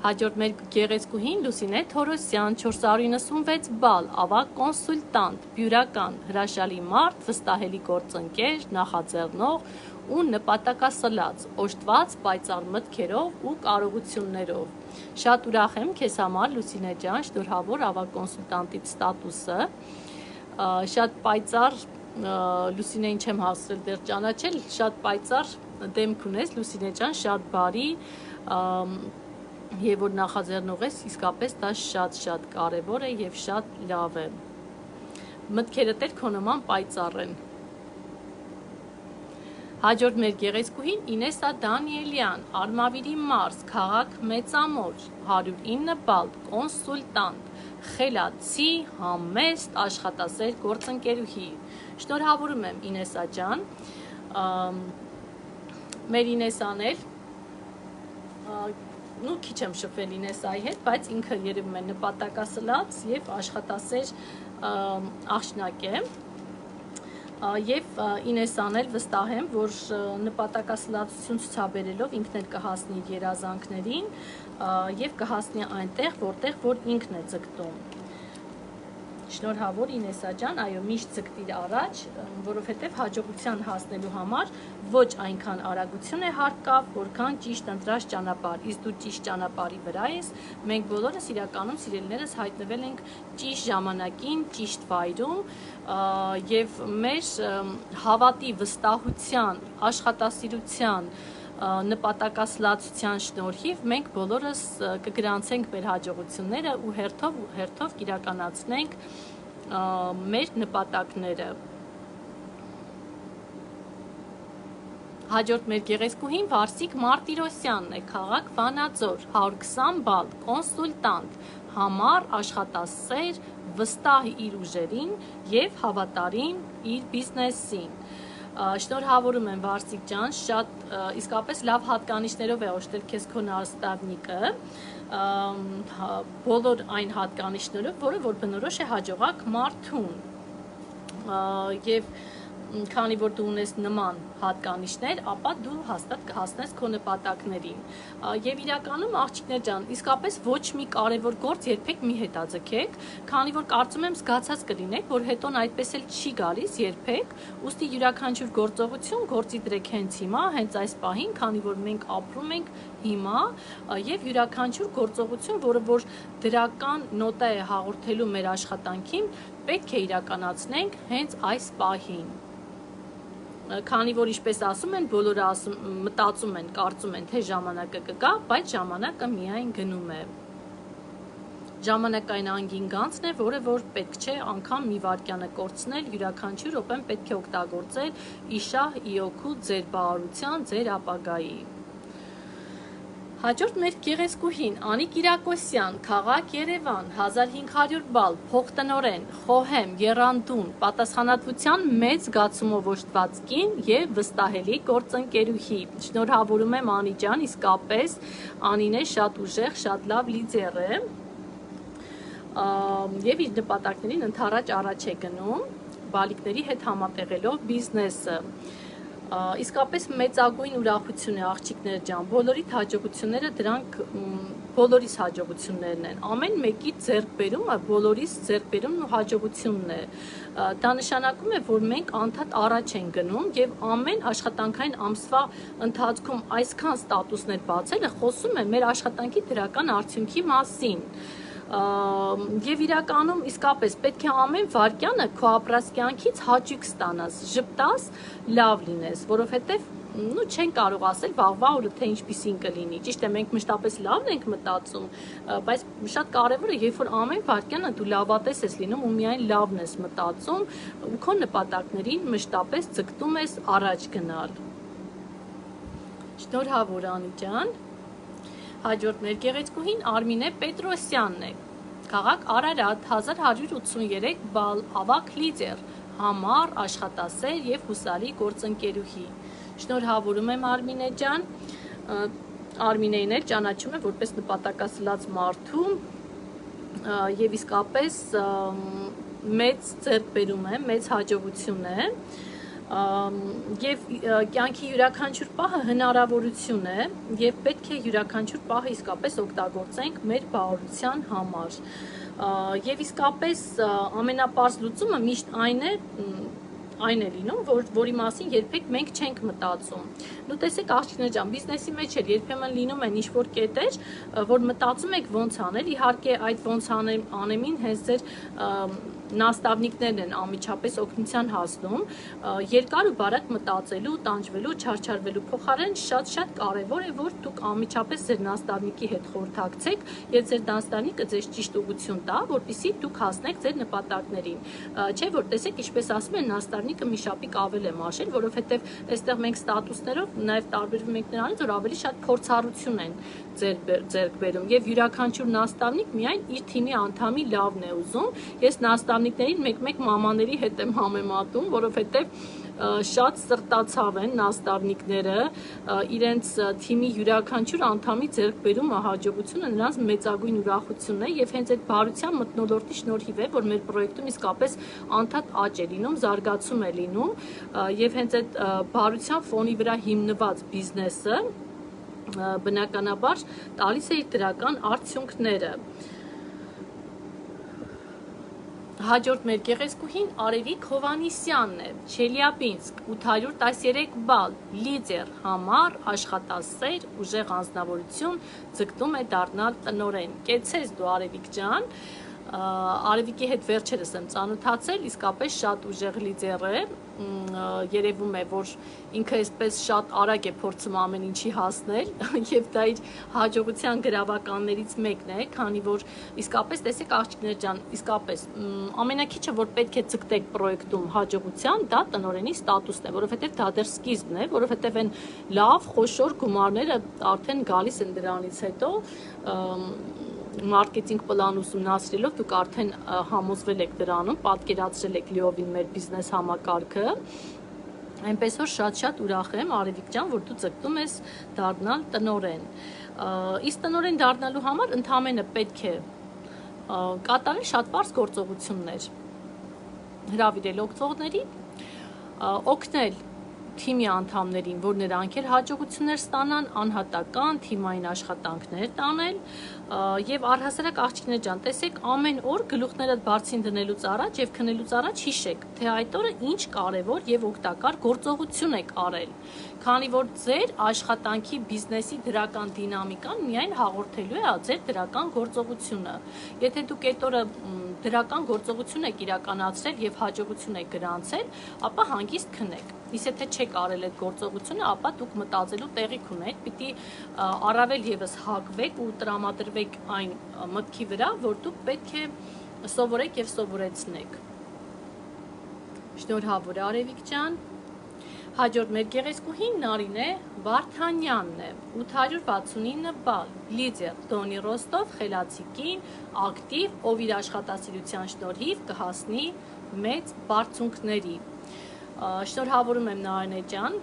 S1: Հաջորդ մեր գեղեցկուհին Լուսինե Թորոսյան, 496 բալ, ավագ կոնսուլտանտ, բյուրական, հրաշալի մարդ, վստահելի գործընկեր, նախաձեռնող ու նպատակասլաց, օժտված պայծառ մտքերով ու կարողություններով։ Շատ ուրախ եմ քեզ համար Լուսինե ջան, շնորհավոր ավագ կոնսուլտանտից ստատուսը։ Շատ պայծառ Լուսինեին չեմ հասցրել դեռ ճանաչել, շատ պայծառ դեմք ունես Լուսինե ջան, շատ բարի եւ որ նախաձեռնող ես, իսկապես դա շատ կարեւոր է եւ շատ լավ է։ Մտքերդ էլ քո նման պայծառ են։ Հաջորդ մեր գեղեցկուհին Ինեսա Դանիելյան, Արմավիրի մարզ, քաղաք Մեծամոր, 109 բալ, կոնսուլտանտ, խելացի, համեստ, աշխատասեր գործընկերուհի։ Շնորհավորում եմ Ինեսա ջան։ Մեր Ինեսան էլ քիչ եմ շփվել Ինեսայի հետ, բայց ինքը երևում է նպատակասլաց եւ աշխատասեր աղջնակ է։ Եվ Ինեսան էլ վստահ եմ, որ նպատակասլացություն ցուցաբերելով ինքն էլ կհասնի իր երազանքներին եւ կհասնի այնտեղ, որ ինքն է ձգտում։ Շնորհավոր Ինեսա ջան, այո, միշտ ձգտիր առաջ, որովհետև հաջողության հասնելու համար ոչ այնքան արագություն է հարկավ, որքան ճիշտ ընտրած ճանապարհ։ Իսկ դու ճիշտ ճանապարհի վրա ես, մենք բոլորս իրականում սիրելիներս հայտնվել ենք ճիշտ ժամանակին, ճիշտ վայրում եւ մեր հավատի, վստահության, աշխատասիրության նպատակասլացության շնորհիվ մենք բոլորս կգրանցենք մեր հաջողությունները ու հերթով կիրականացնենք մեր նպատակները։ Հաջորդ մեր գեղեցկուհին Վարսիկ Մարտիրոսյանն է, քաղաք Վանաձոր, 120 բալ, կոնսուլտանտ, համառ, աշխատասեր, վստահ իր ուժերին եւ հավատարիմ իր բիզնեսին։ Շնորհավորում եմ Վարսիկ ջան, շատ իսկապես լավ հատկանիշներով է օժտել քեզ քո նաստավնիկը, բոլոր այն հատկանիշներով, որը որ բնորոշ է հաջողակ մարդուն։ Եվ քանի որ դու ունես նման հատկանիշներ, ապա դու հաստատ կհասնես քո նպատակներին։ Եվ իրականում աղջիկներ ջան, իսկապես ոչ մի կարևոր գործ երբեք մի հետաձգեք, քանի որ կարծում եմ զգացած կլինեք, որ հետոն այդպես էլ չի գալիս երբեք, ուստի յուրաքանչյուր գործողություն գործի դրեք հենց հիմա, հենց այս պահին, քանի որ մենք ապրում ենք հիմա, եւ յուրաքանչյուր գործողություն, որը որ դրական նոտա է հաղորդելու մեր աշխատանքին, պետք է իրականացնենք հենց այս պահին։ Քանի որ ինչպես ասում են, բոլորը մտածում են, կարծում են, թե ժամանակը կգա, բայց ժամանակը միայն գնում է։ ժամանակային անգին գանձն է, որը որ պետք չէ անգամ մի վայրկյանը կորցնել, յուրաքանչյուր րոպեն պետք է օգտագործել ի շահ, ի օգուտ ձեր բարության, ձեր ապագայի։ Հաջորդ մեր գեղեցկուհին Անի Կիրակոսյան, քաղաք Երևան, 1500 բալ, փոխտնօրեն, խոհեմ, եռանդուն, պատասխանատվության մեծ զգացումով օժտված կին եւ վստահելի գործընկերուհի։ Շնորհավորում եմ Անի ջան, իսկապես Անին է շատ ուժեղ, շատ լավ լիդեր է եւ իր նպատակներին ընդառաջ է գնում, բալիկների հետ համատեղելով բիզնեսը։ Իսկապես մեծագույն ուրախություն է աղջիկներ ջան, բոլորիդ հաջողությունները դրանք բոլորիս հաջողություններն են, ամեն մեկի ձեռքբերումը բոլորիս ձեռքբերումն ու հաջողությունն է, դա նշանակում է, որ մենք անդադ առաջ ենք գնում եւ ամեն աշխատանքային ամսվա ընթացքում այսքան ստատուսներ բացելը խոսում է մեր աշխատանքի դրական արդյունքի մասին։ Եվ իրականում իսկապես պետք է ամեն վայրկյանը քո ապրած կյանքից հաճույք ստանաս, ժպտաս, լավ լինես, որովհետև չեն կարող ասել վաղվա օրը թե ինչպիսին կլինի։ Ճիշտ է, մենք մշտապես լավն ենք մտածում, բայց շատ կարևոր է, երբ որ ամեն վայրկյանը դու լավատես ես լինում ու միայն լավն ես մտածում, ու քո նպատակներին մշտապես ձգտում ես առաջ գնալ։ Շնորհավոր Անի ջան։ Հաջորդ մեր գեղեցկուհին Արմինե Պետրոսյանն է, քաղաք Արարատ, 1183 բալ, ավագ լիդեր, համառ, աշխատասեր եւ հուսալի գործընկերուհի։ Շնորհավորում եմ Արմինե ջան, Արմինեին էլ ճանաչում եմ որպես նպատակասլաց մարդու եւ իսկապես մեծ ձեռքբերում է, մեծ հաջողություն է եւ կյանքի յուրաքանչյուր պահը հնարավորություն է եւ պետք է յուրաքանչյուր պահը իսկապես օգտագործենք մեր բարության համար եւ իսկապես ամենապարզ լուծումը միշտ այն է լինում, որի մասին երբեք մենք չենք մտածում։ Դու տեսեք աղջիկներ ջան, բիզնեսի մեջ էլ երբեմն լինում են ինչ-որ կետեր, որ մտածում եք ոնց անել, իհարկե այդ ոնց անեմին հենց ձեր նաստավնիկներն են անմիջապես օգնության հասնում, երկար ու բարակ մտածելու, տանջվելու, չարչարվելու փոխարեն շատ կարևոր է, որ դուք անմիջապես ձեր նաստավնիկի հետ խորհրդակցեք եւ ձեր նաստավնիկը ձեզ ճիշտ ուղղություն տա, որպեսզի դուք հասնեք ձեր նպատակներին։ Չէ՞ որ տեսեք, ինչպես ասում են, նաստավնիկը մի շապիկ ավել է մաշել, որովհետեւ այստեղ մենք ստատուսներով նաեւ տարբերվում ենք նրանից, որ ավելի շատ փորձառություն են ձեռք բերում եւ յուրաքանչյուր նաստավնիկ միայն իր թիմի անդամի լավն է ուզում։ Ես նաստավնիկներին մեկ-մեկ մամաների հետ եմ համեմատում, որովհետեւ շատ սրտացավ են նաստավնիկները, իրենց թիմի յուրաքանչյուր անդամի ձեռքբերումը, հաջողությունը նրանց մեծագույն ուրախությունն է եւ հենց այդ բարության մթնոլորտի շնորհիվ է, որ մեր պրոյեկտում իսկապես անդադ աճ է լինում, զարգացում է լինում եւ հենց այդ բարության ֆոնի վրա հիմնված բիզնեսը բնականաբար տալիս է իր դրական արդյունքները։ Հաջորդ մեր գեղեցկուհին Արևիկ Հովանիսյանն է, Չելիաբինսկ, 813 բալ, լիդեր, համառ, աշխատասեր, ուժեղ անձնավորություն, ձգտում է դառնալ տնօրեն։ Կեցես դու Արևիկ ջան, Արևիկի հետ վերջերս եմ ծանոթացել, իսկապես շատ ուժեղ լիդեր է, երևում է, որ ինքը այսպես շատ արագ է փորձում ամեն ինչի հասնել եւ դա իր հաջողության գրավականներից մեկն է, քանի որ իսկապես տեսեք աղջիկներ ջան, իսկապես ամենակիչը որ պետք է ձգտեք պրոյեկտում հաջողության, դա տնօրենի ստատուսն է, որովհետեւ դա դեռ սկիզբն է, որովհետեւ այն լավ, խոշոր գումարները արդեն գալիս են դրանից հետո մարքեթինգ պլան ուսումնասիրելով դուք արդեն համոզվել եք դրանում, պատկերացրել եք լիովին մեր բիզնես համակարգը, այնպես որ շատ ուրախ եմ Արևիկ ջան, որ դու ձգտում ես դառնալ տնօրեն։ Իսկ տնօրեն դառնալու համար ընդհանրապես պետք է կատարել շատ պարզ գործողություններ, հրավիրել օգտվողների, օգնել թիմի անդամներին, որ նրանք էլ հաջողություններ ստանան, անհատական, թիմային աշխատանքներ տանել եւ առհասարակ աղջիկներ ջան, տեսեք ամեն օր գլուխներդ բարձին դնելուց առաջ եւ քնելուց առաջ հիշեք, թե այդ օրը ինչ կարեւոր եւ օգտակար գործողություն եք արել, քանի որ ձեր աշխատանքի բիզնեսի դրական դինամիկան միայն հաղորդելու է ձեր դրական գործողությունը։ Եթե դուք այդ օրը դրական գործողություն եք իրականացրել եւ հաջողություն եք գրանցել, ապա հանգիստ քնեք։ Իսկ եթե չեք արել այդ գործողությունը, ապա դուք մտածելու տեղիք ունեք, պիտի առավել եւս հակվեք ու տրամադրվեք այն մտքի վրա, որ դուք պետք է սովորեք եւ սովորեցնեք։ Շնորհավոր Արևիկ ջան։ Հաջորդ մեր գեղեցկուհին Նարինե Վարդանյանն է, 869 բալ, լիդեր, Դոնի Ռոստով, խելացի կին, ակտիվ, ով իր աշխատասիրության շնորհիվ կհասնի մեծ բարձունքների։ Շնորհավորում եմ Նարինե ջան,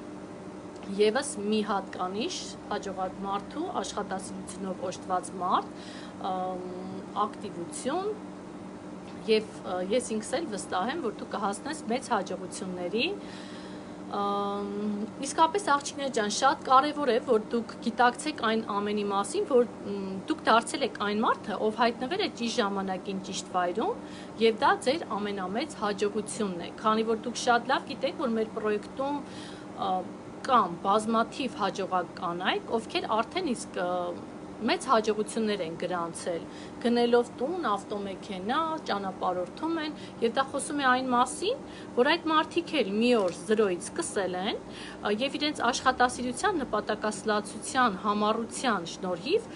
S1: եւս մի հատկանիշ հաջողակ մարդու աշխատասիրությունով օժտված մարդ, ակտիվություն, եւ ես ինքս էլ վստահ եմ, որ դու կհասնես մեծ հաջողությունների։ Իսկապես աղջիկներ ջան, շատ կարևոր է, որ դուք գիտակցեք այն ամենի մասին, որ դուք դարձել եք այն մարդը, ով հայտնվել է ճիշտ ժամանակին, ճիշտ վայրում, եւ դա ձեր ամենամեծ հաջողությունն է, քանի որ դուք շատ լավ գիտեք, որ մեր պրոյեկտում կամ բազմաթիվ հաջողակ կանայք, ովքեր արդեն իսկ մեծ հաջողություններ են գրանցել, գնելով տուն, ավտոմեքենա, ճանապարհորդում են, եւ դա խոսում է այն մասին, որ այդ մարդիկ էլ մի օր 0-ից սկսել են եւ իրենց աշխատասիրության, նպատակասլացության, համառության շնորհիվ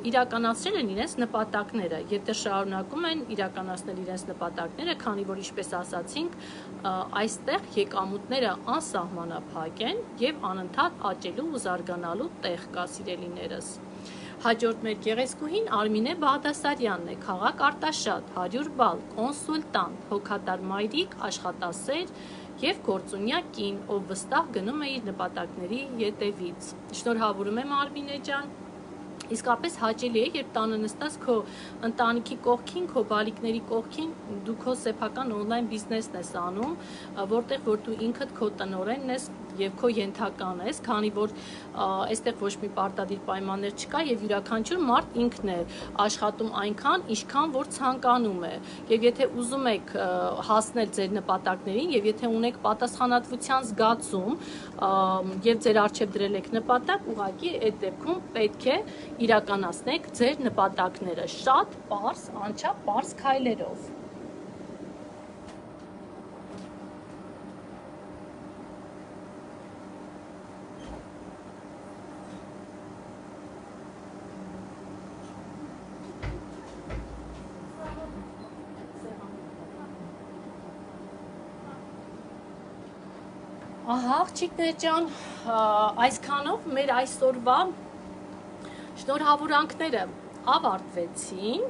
S1: իրականացրել են իրենց նպատակները եւ դեռ շարունակում են իրականացնել իրենց նպատակները, քանի որ ինչպես ասացինք, այստեղ եկամուտները անսահմանափակ են եւ անընդհատ աճելու ու զարգանալու տեղ կա, սիրելիներս։ Հաջորդ մեր գեղեցկուհին Արմինե Բաղդասարյանն է, քաղաք Արտաշատ, 100 բալ, կոնսուլտանտ, հոգատար մայրիկ, աշխատասեր եւ գործունյա կին, ով վստահ գնում է իր նպատակների ետևից։ Շնորհավորում եմ Արմինե ջան։ Իսկապես հաճելի է, երբ տանը նստած քո ընտանիքի կողքին, քո բալիկների կողքին դու քո սեփական օնլայն բիզնեսն ես անում, որտեղ որ դու ինքդ քո տնօրենն ես եւ քո ենթական ես, քանի որ այստեղ ոչ մի պարտադիր պայմաններ չկա եւ յուրաքանչյուր մարդ ինքն է աշխատում այնքան, ինչքան որ ցանկանում է։ Եվ եթե ուզում եք հասնել ձեր նպատակներին եւ եթե ունեք պատասխանատվության զգացում եւ ձեր առջեւ դրել եք նպատակ, ուղղակի այդ դեպքում պետք է իրականացնեք ձեր նպատակները շատ պարզ, անչափ պարզ քայլերով։ Ահա, աղջիկներ ջան, այսքանով մեր այսօրվա շնորհավորանքները ավարտվեցին։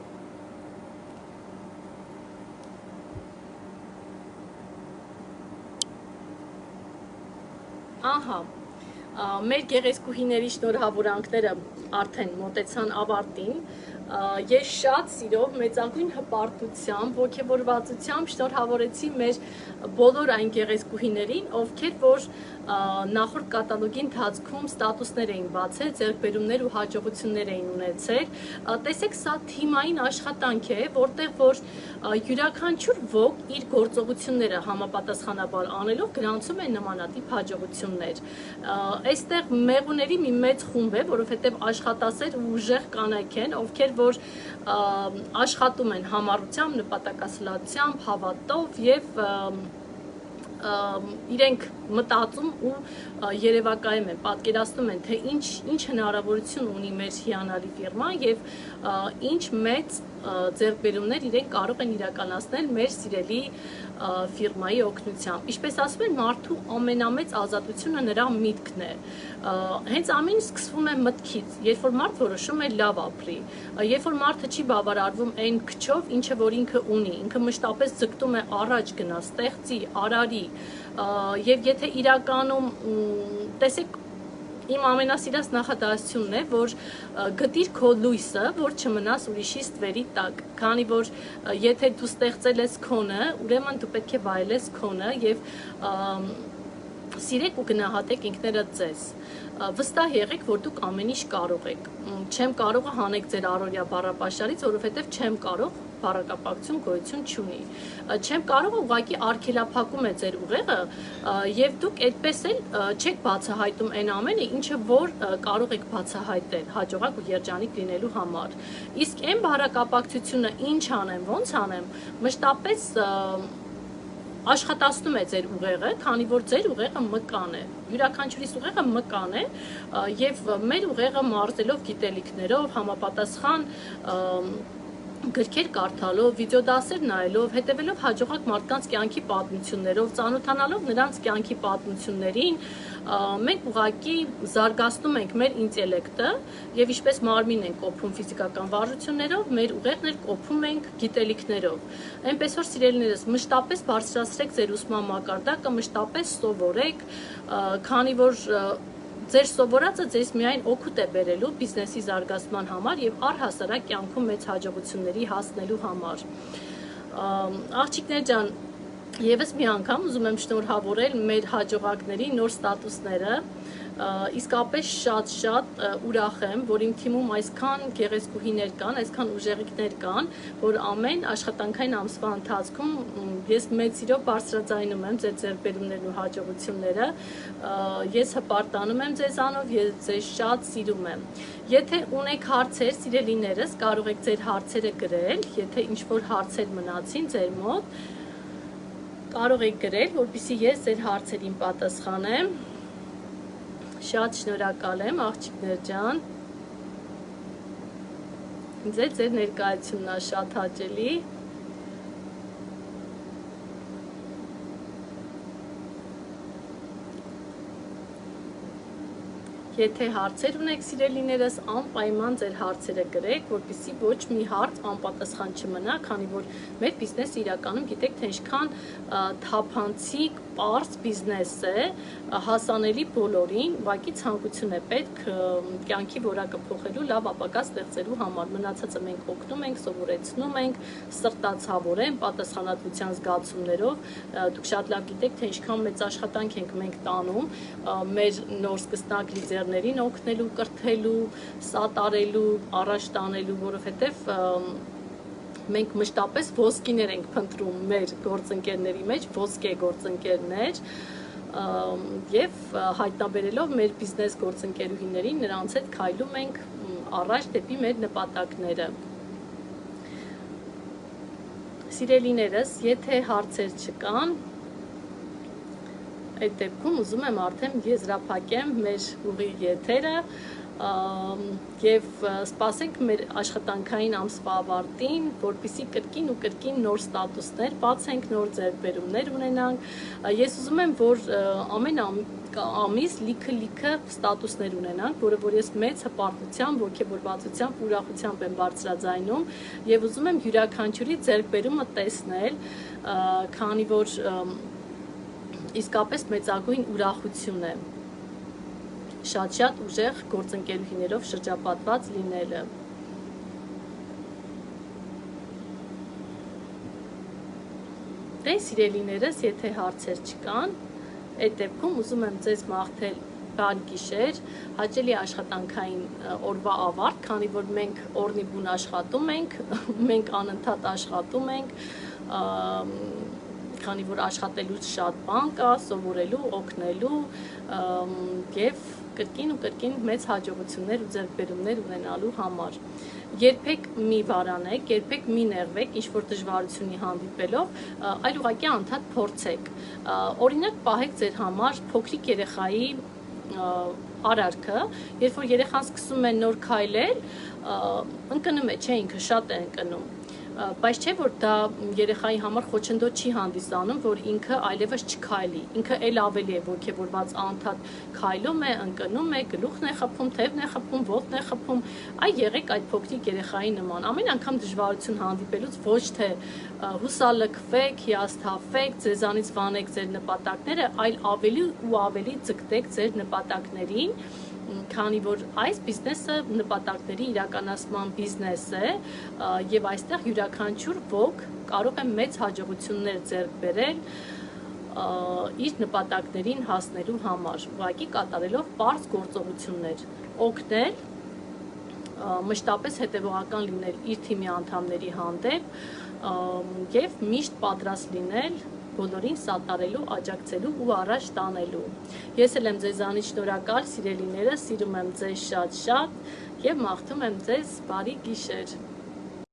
S1: Ահա, մեր գեղեցկուհիների շնորհավորանքները արդեն մոտեցան ավարտին։ Ես շատ սիրով, մեծագույն հպարտությամբ, ոգևորվածությամբ շնորհավորեցի մեր բոլոր այն գեղեցկուհիներին, ովքեր որ նախորդ կատալոգի ընթացքում ստատուսներ էին բացել, ձեռքբերումներ ու հաջողություններ էին ունեցել։ Տեսեք, սա թիմային աշխատանք է, որտեղ որ յուրաքանչյուր ոք իր գործողությունները համապատասխանաբար անելով գրանցում է նմանատիպ հաջողություններ։ Այստեղ մեղուների մի մեծ խումբ է, որովհետև աշխատասեր ու ուժեղ կանայք են, ովքեր որ աշխատում են համառությամբ, նպատակասլացությամբ, հավատով եւ իրենք մտածում ու երևակայում են, պատկերացնում են, թե ինչ հնարավորություն ունի մեր հիանալի ֆիրման եւ ինչ մեծ ձեռքբերումներ իրենք կարող են իրականացնել մեր սիրելի ֆիրմայի օգնությամբ։ Ինչպես ասում են, մարդու ամենամեծ ազատությունը նրա միտքն է։ Հենց ամեն ինչ սկսվում է մտքից, երբ որ մարդ որոշում է լավ ապրի, երբ որ մարդը չի բավարարվում այն քչով, ինչը որ ինքը ունի, ինքը մշտապես ձգտում է առաջ գնա, ստեղծի, արարի, եւ եթե իրականում տեսեք իմ ամենասիրած նախադասությունն է, որ գտիր քո լույսը, որ չմնաս ուրիշի ստվերի տակ, քանի որ եթե դու ստեղծել ես քոնը, ուրեմն դու պետք է վայելես քոնը եւ սիրեք ու գնահատեք ինքներդ ձեզ։ Վստահ եղեք, որ դուք ամեն ինչ կարող եք։ Չեմ կարողը հանեք ձեր առօրյա բառապաշարից, որովհետև չեմ կարող բառակապակցություն գոյություն չունի։ Չեմ կարողը ուղղակի արգելափակում է ձեր ուղեղը եւ դուք այդպես էլ չեք բացահայտում այն ամենը, ինչը որ կարող եք բացահայտել հաջողակ ու երջանիկ լինելու համար։ Իսկ այն բառակապակցությունը ինչ անեմ, ոնց անեմ, մշտապես աշխատացնում է ձեր ուղեղը, քանի որ ձեր ուղեղը մկան է։ Յուրաքանչյուրիս ուղեղը մկան է, եւ մեր ուղեղը մարզելով գիտելիքներով, համապատասխան գրքեր կարդալով, վիդեոդասեր նայելով, հետևելով հաջողակ մարդկանց կյանքի պատմություններով, ծանոթանալով նրանց կյանքի պատմություններին, մենք ուղղակի զարգացնում ենք մեր ինտելեկտը եւ ինչպես մարմինն ենք կոփում ֆիզիկական վարժություններով, մեր ուղեղն էլ կոփում ենք գիտելիքներով։ Այնպես որ սիրելիներս, մշտապես բարձրացրեք ձեր ուսման մակարդակը, մշտապես սովորեք, քանի որ ձեր սովորածը ձեզ միայն օգուտ է բերելու բիզնեսի զարգացման համար եւ առհասարակ կյանքում մեծ հաջողությունների հասնելու համար։ Աղջիկներ ջան, եւս մի անգամ ուզում եմ շնորհավորել մեր հաջողակների նոր ստատուսները, իսկապես շատ ուրախ եմ, որ իմ թիմում այսքան գեղեցկուհիներ կան, այսքան ուժեղիկներ կան, որ ամեն աշխատանքային ամսվա ընթացքում ես մեծ սիրով բարձրաձայնում եմ ձեր ձեռքբերումներն ու հաջողությունները, ես հպարտանում եմ ձեզանով, ես ձեզ շատ սիրում եմ։ Եթե ունեք հարցեր, սիրելիներս, կարող եք ձեր հարցերը գրել, եթե ինչ-որ հարցեր մնացին ձեր մոտ, կարող եք գրել, որպեսզի ես ձեր հարցերին պատասխանեմ։ Շատ շնորհակալ եմ, աղջիկներ ջան։ Ինձ ձեր ներկայությունն է շատ հաճելի։ Եթե հարցեր ունեք, սիրելիներս, անպայման ձեր հարցերը գրեք, որպեսզի ոչ մի հարց անպատասխան չմնա, քանի որ մեր բիզնեսը իրականում գիտեք, թե ինչքան թափանցիկ, պարզ բիզնես է, հասանելի բոլորին, ուղղակի ցանկություն է պետք կյանքի որակը փոխելու, լավ ապագա ստեղծելու համար։ Մնացածը մենք օգնում ենք, սովորեցնում ենք, սրտացավորեն, պատասխանատվության զգացումներով։ Դուք շատ լավ գիտեք, թե ինչքան մեծ աշխատանք ենք մենք տանում մեր նոր սկսնակ լիդերներին օգնելու, կրթելու, սատարելու, առաջ տանելու, որովհետև մենք մշտապես ոսկիներ ենք փնտրում մեր գործընկերների մեջ, ոսկե գործընկերներ, եւ հայտնաբերելով մեր բիզնես գործընկերուհիներին, նրանց հետ քայլում ենք առաջ դեպի մեր նպատակները։ Սիրելիներս, եթե հարցեր չկան, այդ դեպքում ուզում եմ արդեն եզրափակեմ մեր ուղիղ եթերը եւ սպասենք մեր աշխատանքային ամսվա ավարտին, որպեսզի կրկին ու կրկին նոր ստատուսներ բացենք, նոր ձեռքբերումներ ունենանք։ Ես ուզում եմ, որ ամեն ամիս լիքը ստատուսներ ունենանք, որը որ ես մեծ հպարտությամբ, ոգևորվածությամբ, ուրախությամբ եմ բարձրաձայնում եւ ուզում եմ յուրաքանչյուրի ձեռքբերումը տեսնել, քանի որ իսկապես մեծագույն ուրախություն է շատ ուժեղ գործընկերուհիներով շրջապատված լինելը։ Դե սիրելիներս, եթե հարցեր չկան, այդ դեպքում ուզում եմ ձեզ մաղթել բարի գիշեր, հաճելի աշխատանքային օրվա ավարտ, քանի որ մենք օրնիբուն աշխատում ենք, մենք անընդհատ աշխատում ենք, քանի որ աշխատելուց շատ բան կա, սովորելու, օգնելու եւ կրկին ու կրկին մեծ հաջողություններ ու ձեռքբերումներ ունենալու համար։ Երբեք մի վարանեք, երբեք մի նեղվեք ինչ-որ դժվարությունի հանդիպելով, այլ ուղղակի անդադ փորձեք։ Օրինակ պահեք ձեր համար փոքրիկ երեխայի արարքը, երբ որ երեխան սկսում է նոր քայլել, ընկնում է, չէ, ինքը շատ է ընկնում, բայց չէ որ դա երեխայի համար խոչընդոտ չի հանդիսանում, որ ինքը այլևս չքայլի, ինքը էլ ավելի է ոգևորված անդադ քայլում է, ընկնում է, գլուխն է խփում, թևն է խփում, ոտն է խփում, այ եղեք այդ փոքրիկ երեխայի նման, ամեն անգամ դժվարություն հանդիպելուց ոչ թե հուսալքվեք, հիասթափվեք, ձեզանից վանեք ձեր նպատակները, այլ ավելի ու ավելի ձգտեք ձեր նպատակներին, քանի որ այս բիզնեսը նպատակների իրականացման բիզնես է եւ այստեղ յուրաքանչյուր ոք կարող է մեծ հաջողություններ ձեռք բերել իր նպատակներին հասնելու համար, ուղղակի կատարելով պարզ գործողություններ, օգնել, մշտապես հետևողական լինել իր թիմի անդամների հանդեպ եւ միշտ պատրաստ լինել բոլորին սատարելու, աջակցելու ու առաջ տանելու։ Ես էլ եմ ձեզանից շնորհակալ, սիրելիները, սիրում եմ ձեզ շատ եւ մաղթում եմ ձեզ բարի գիշեր։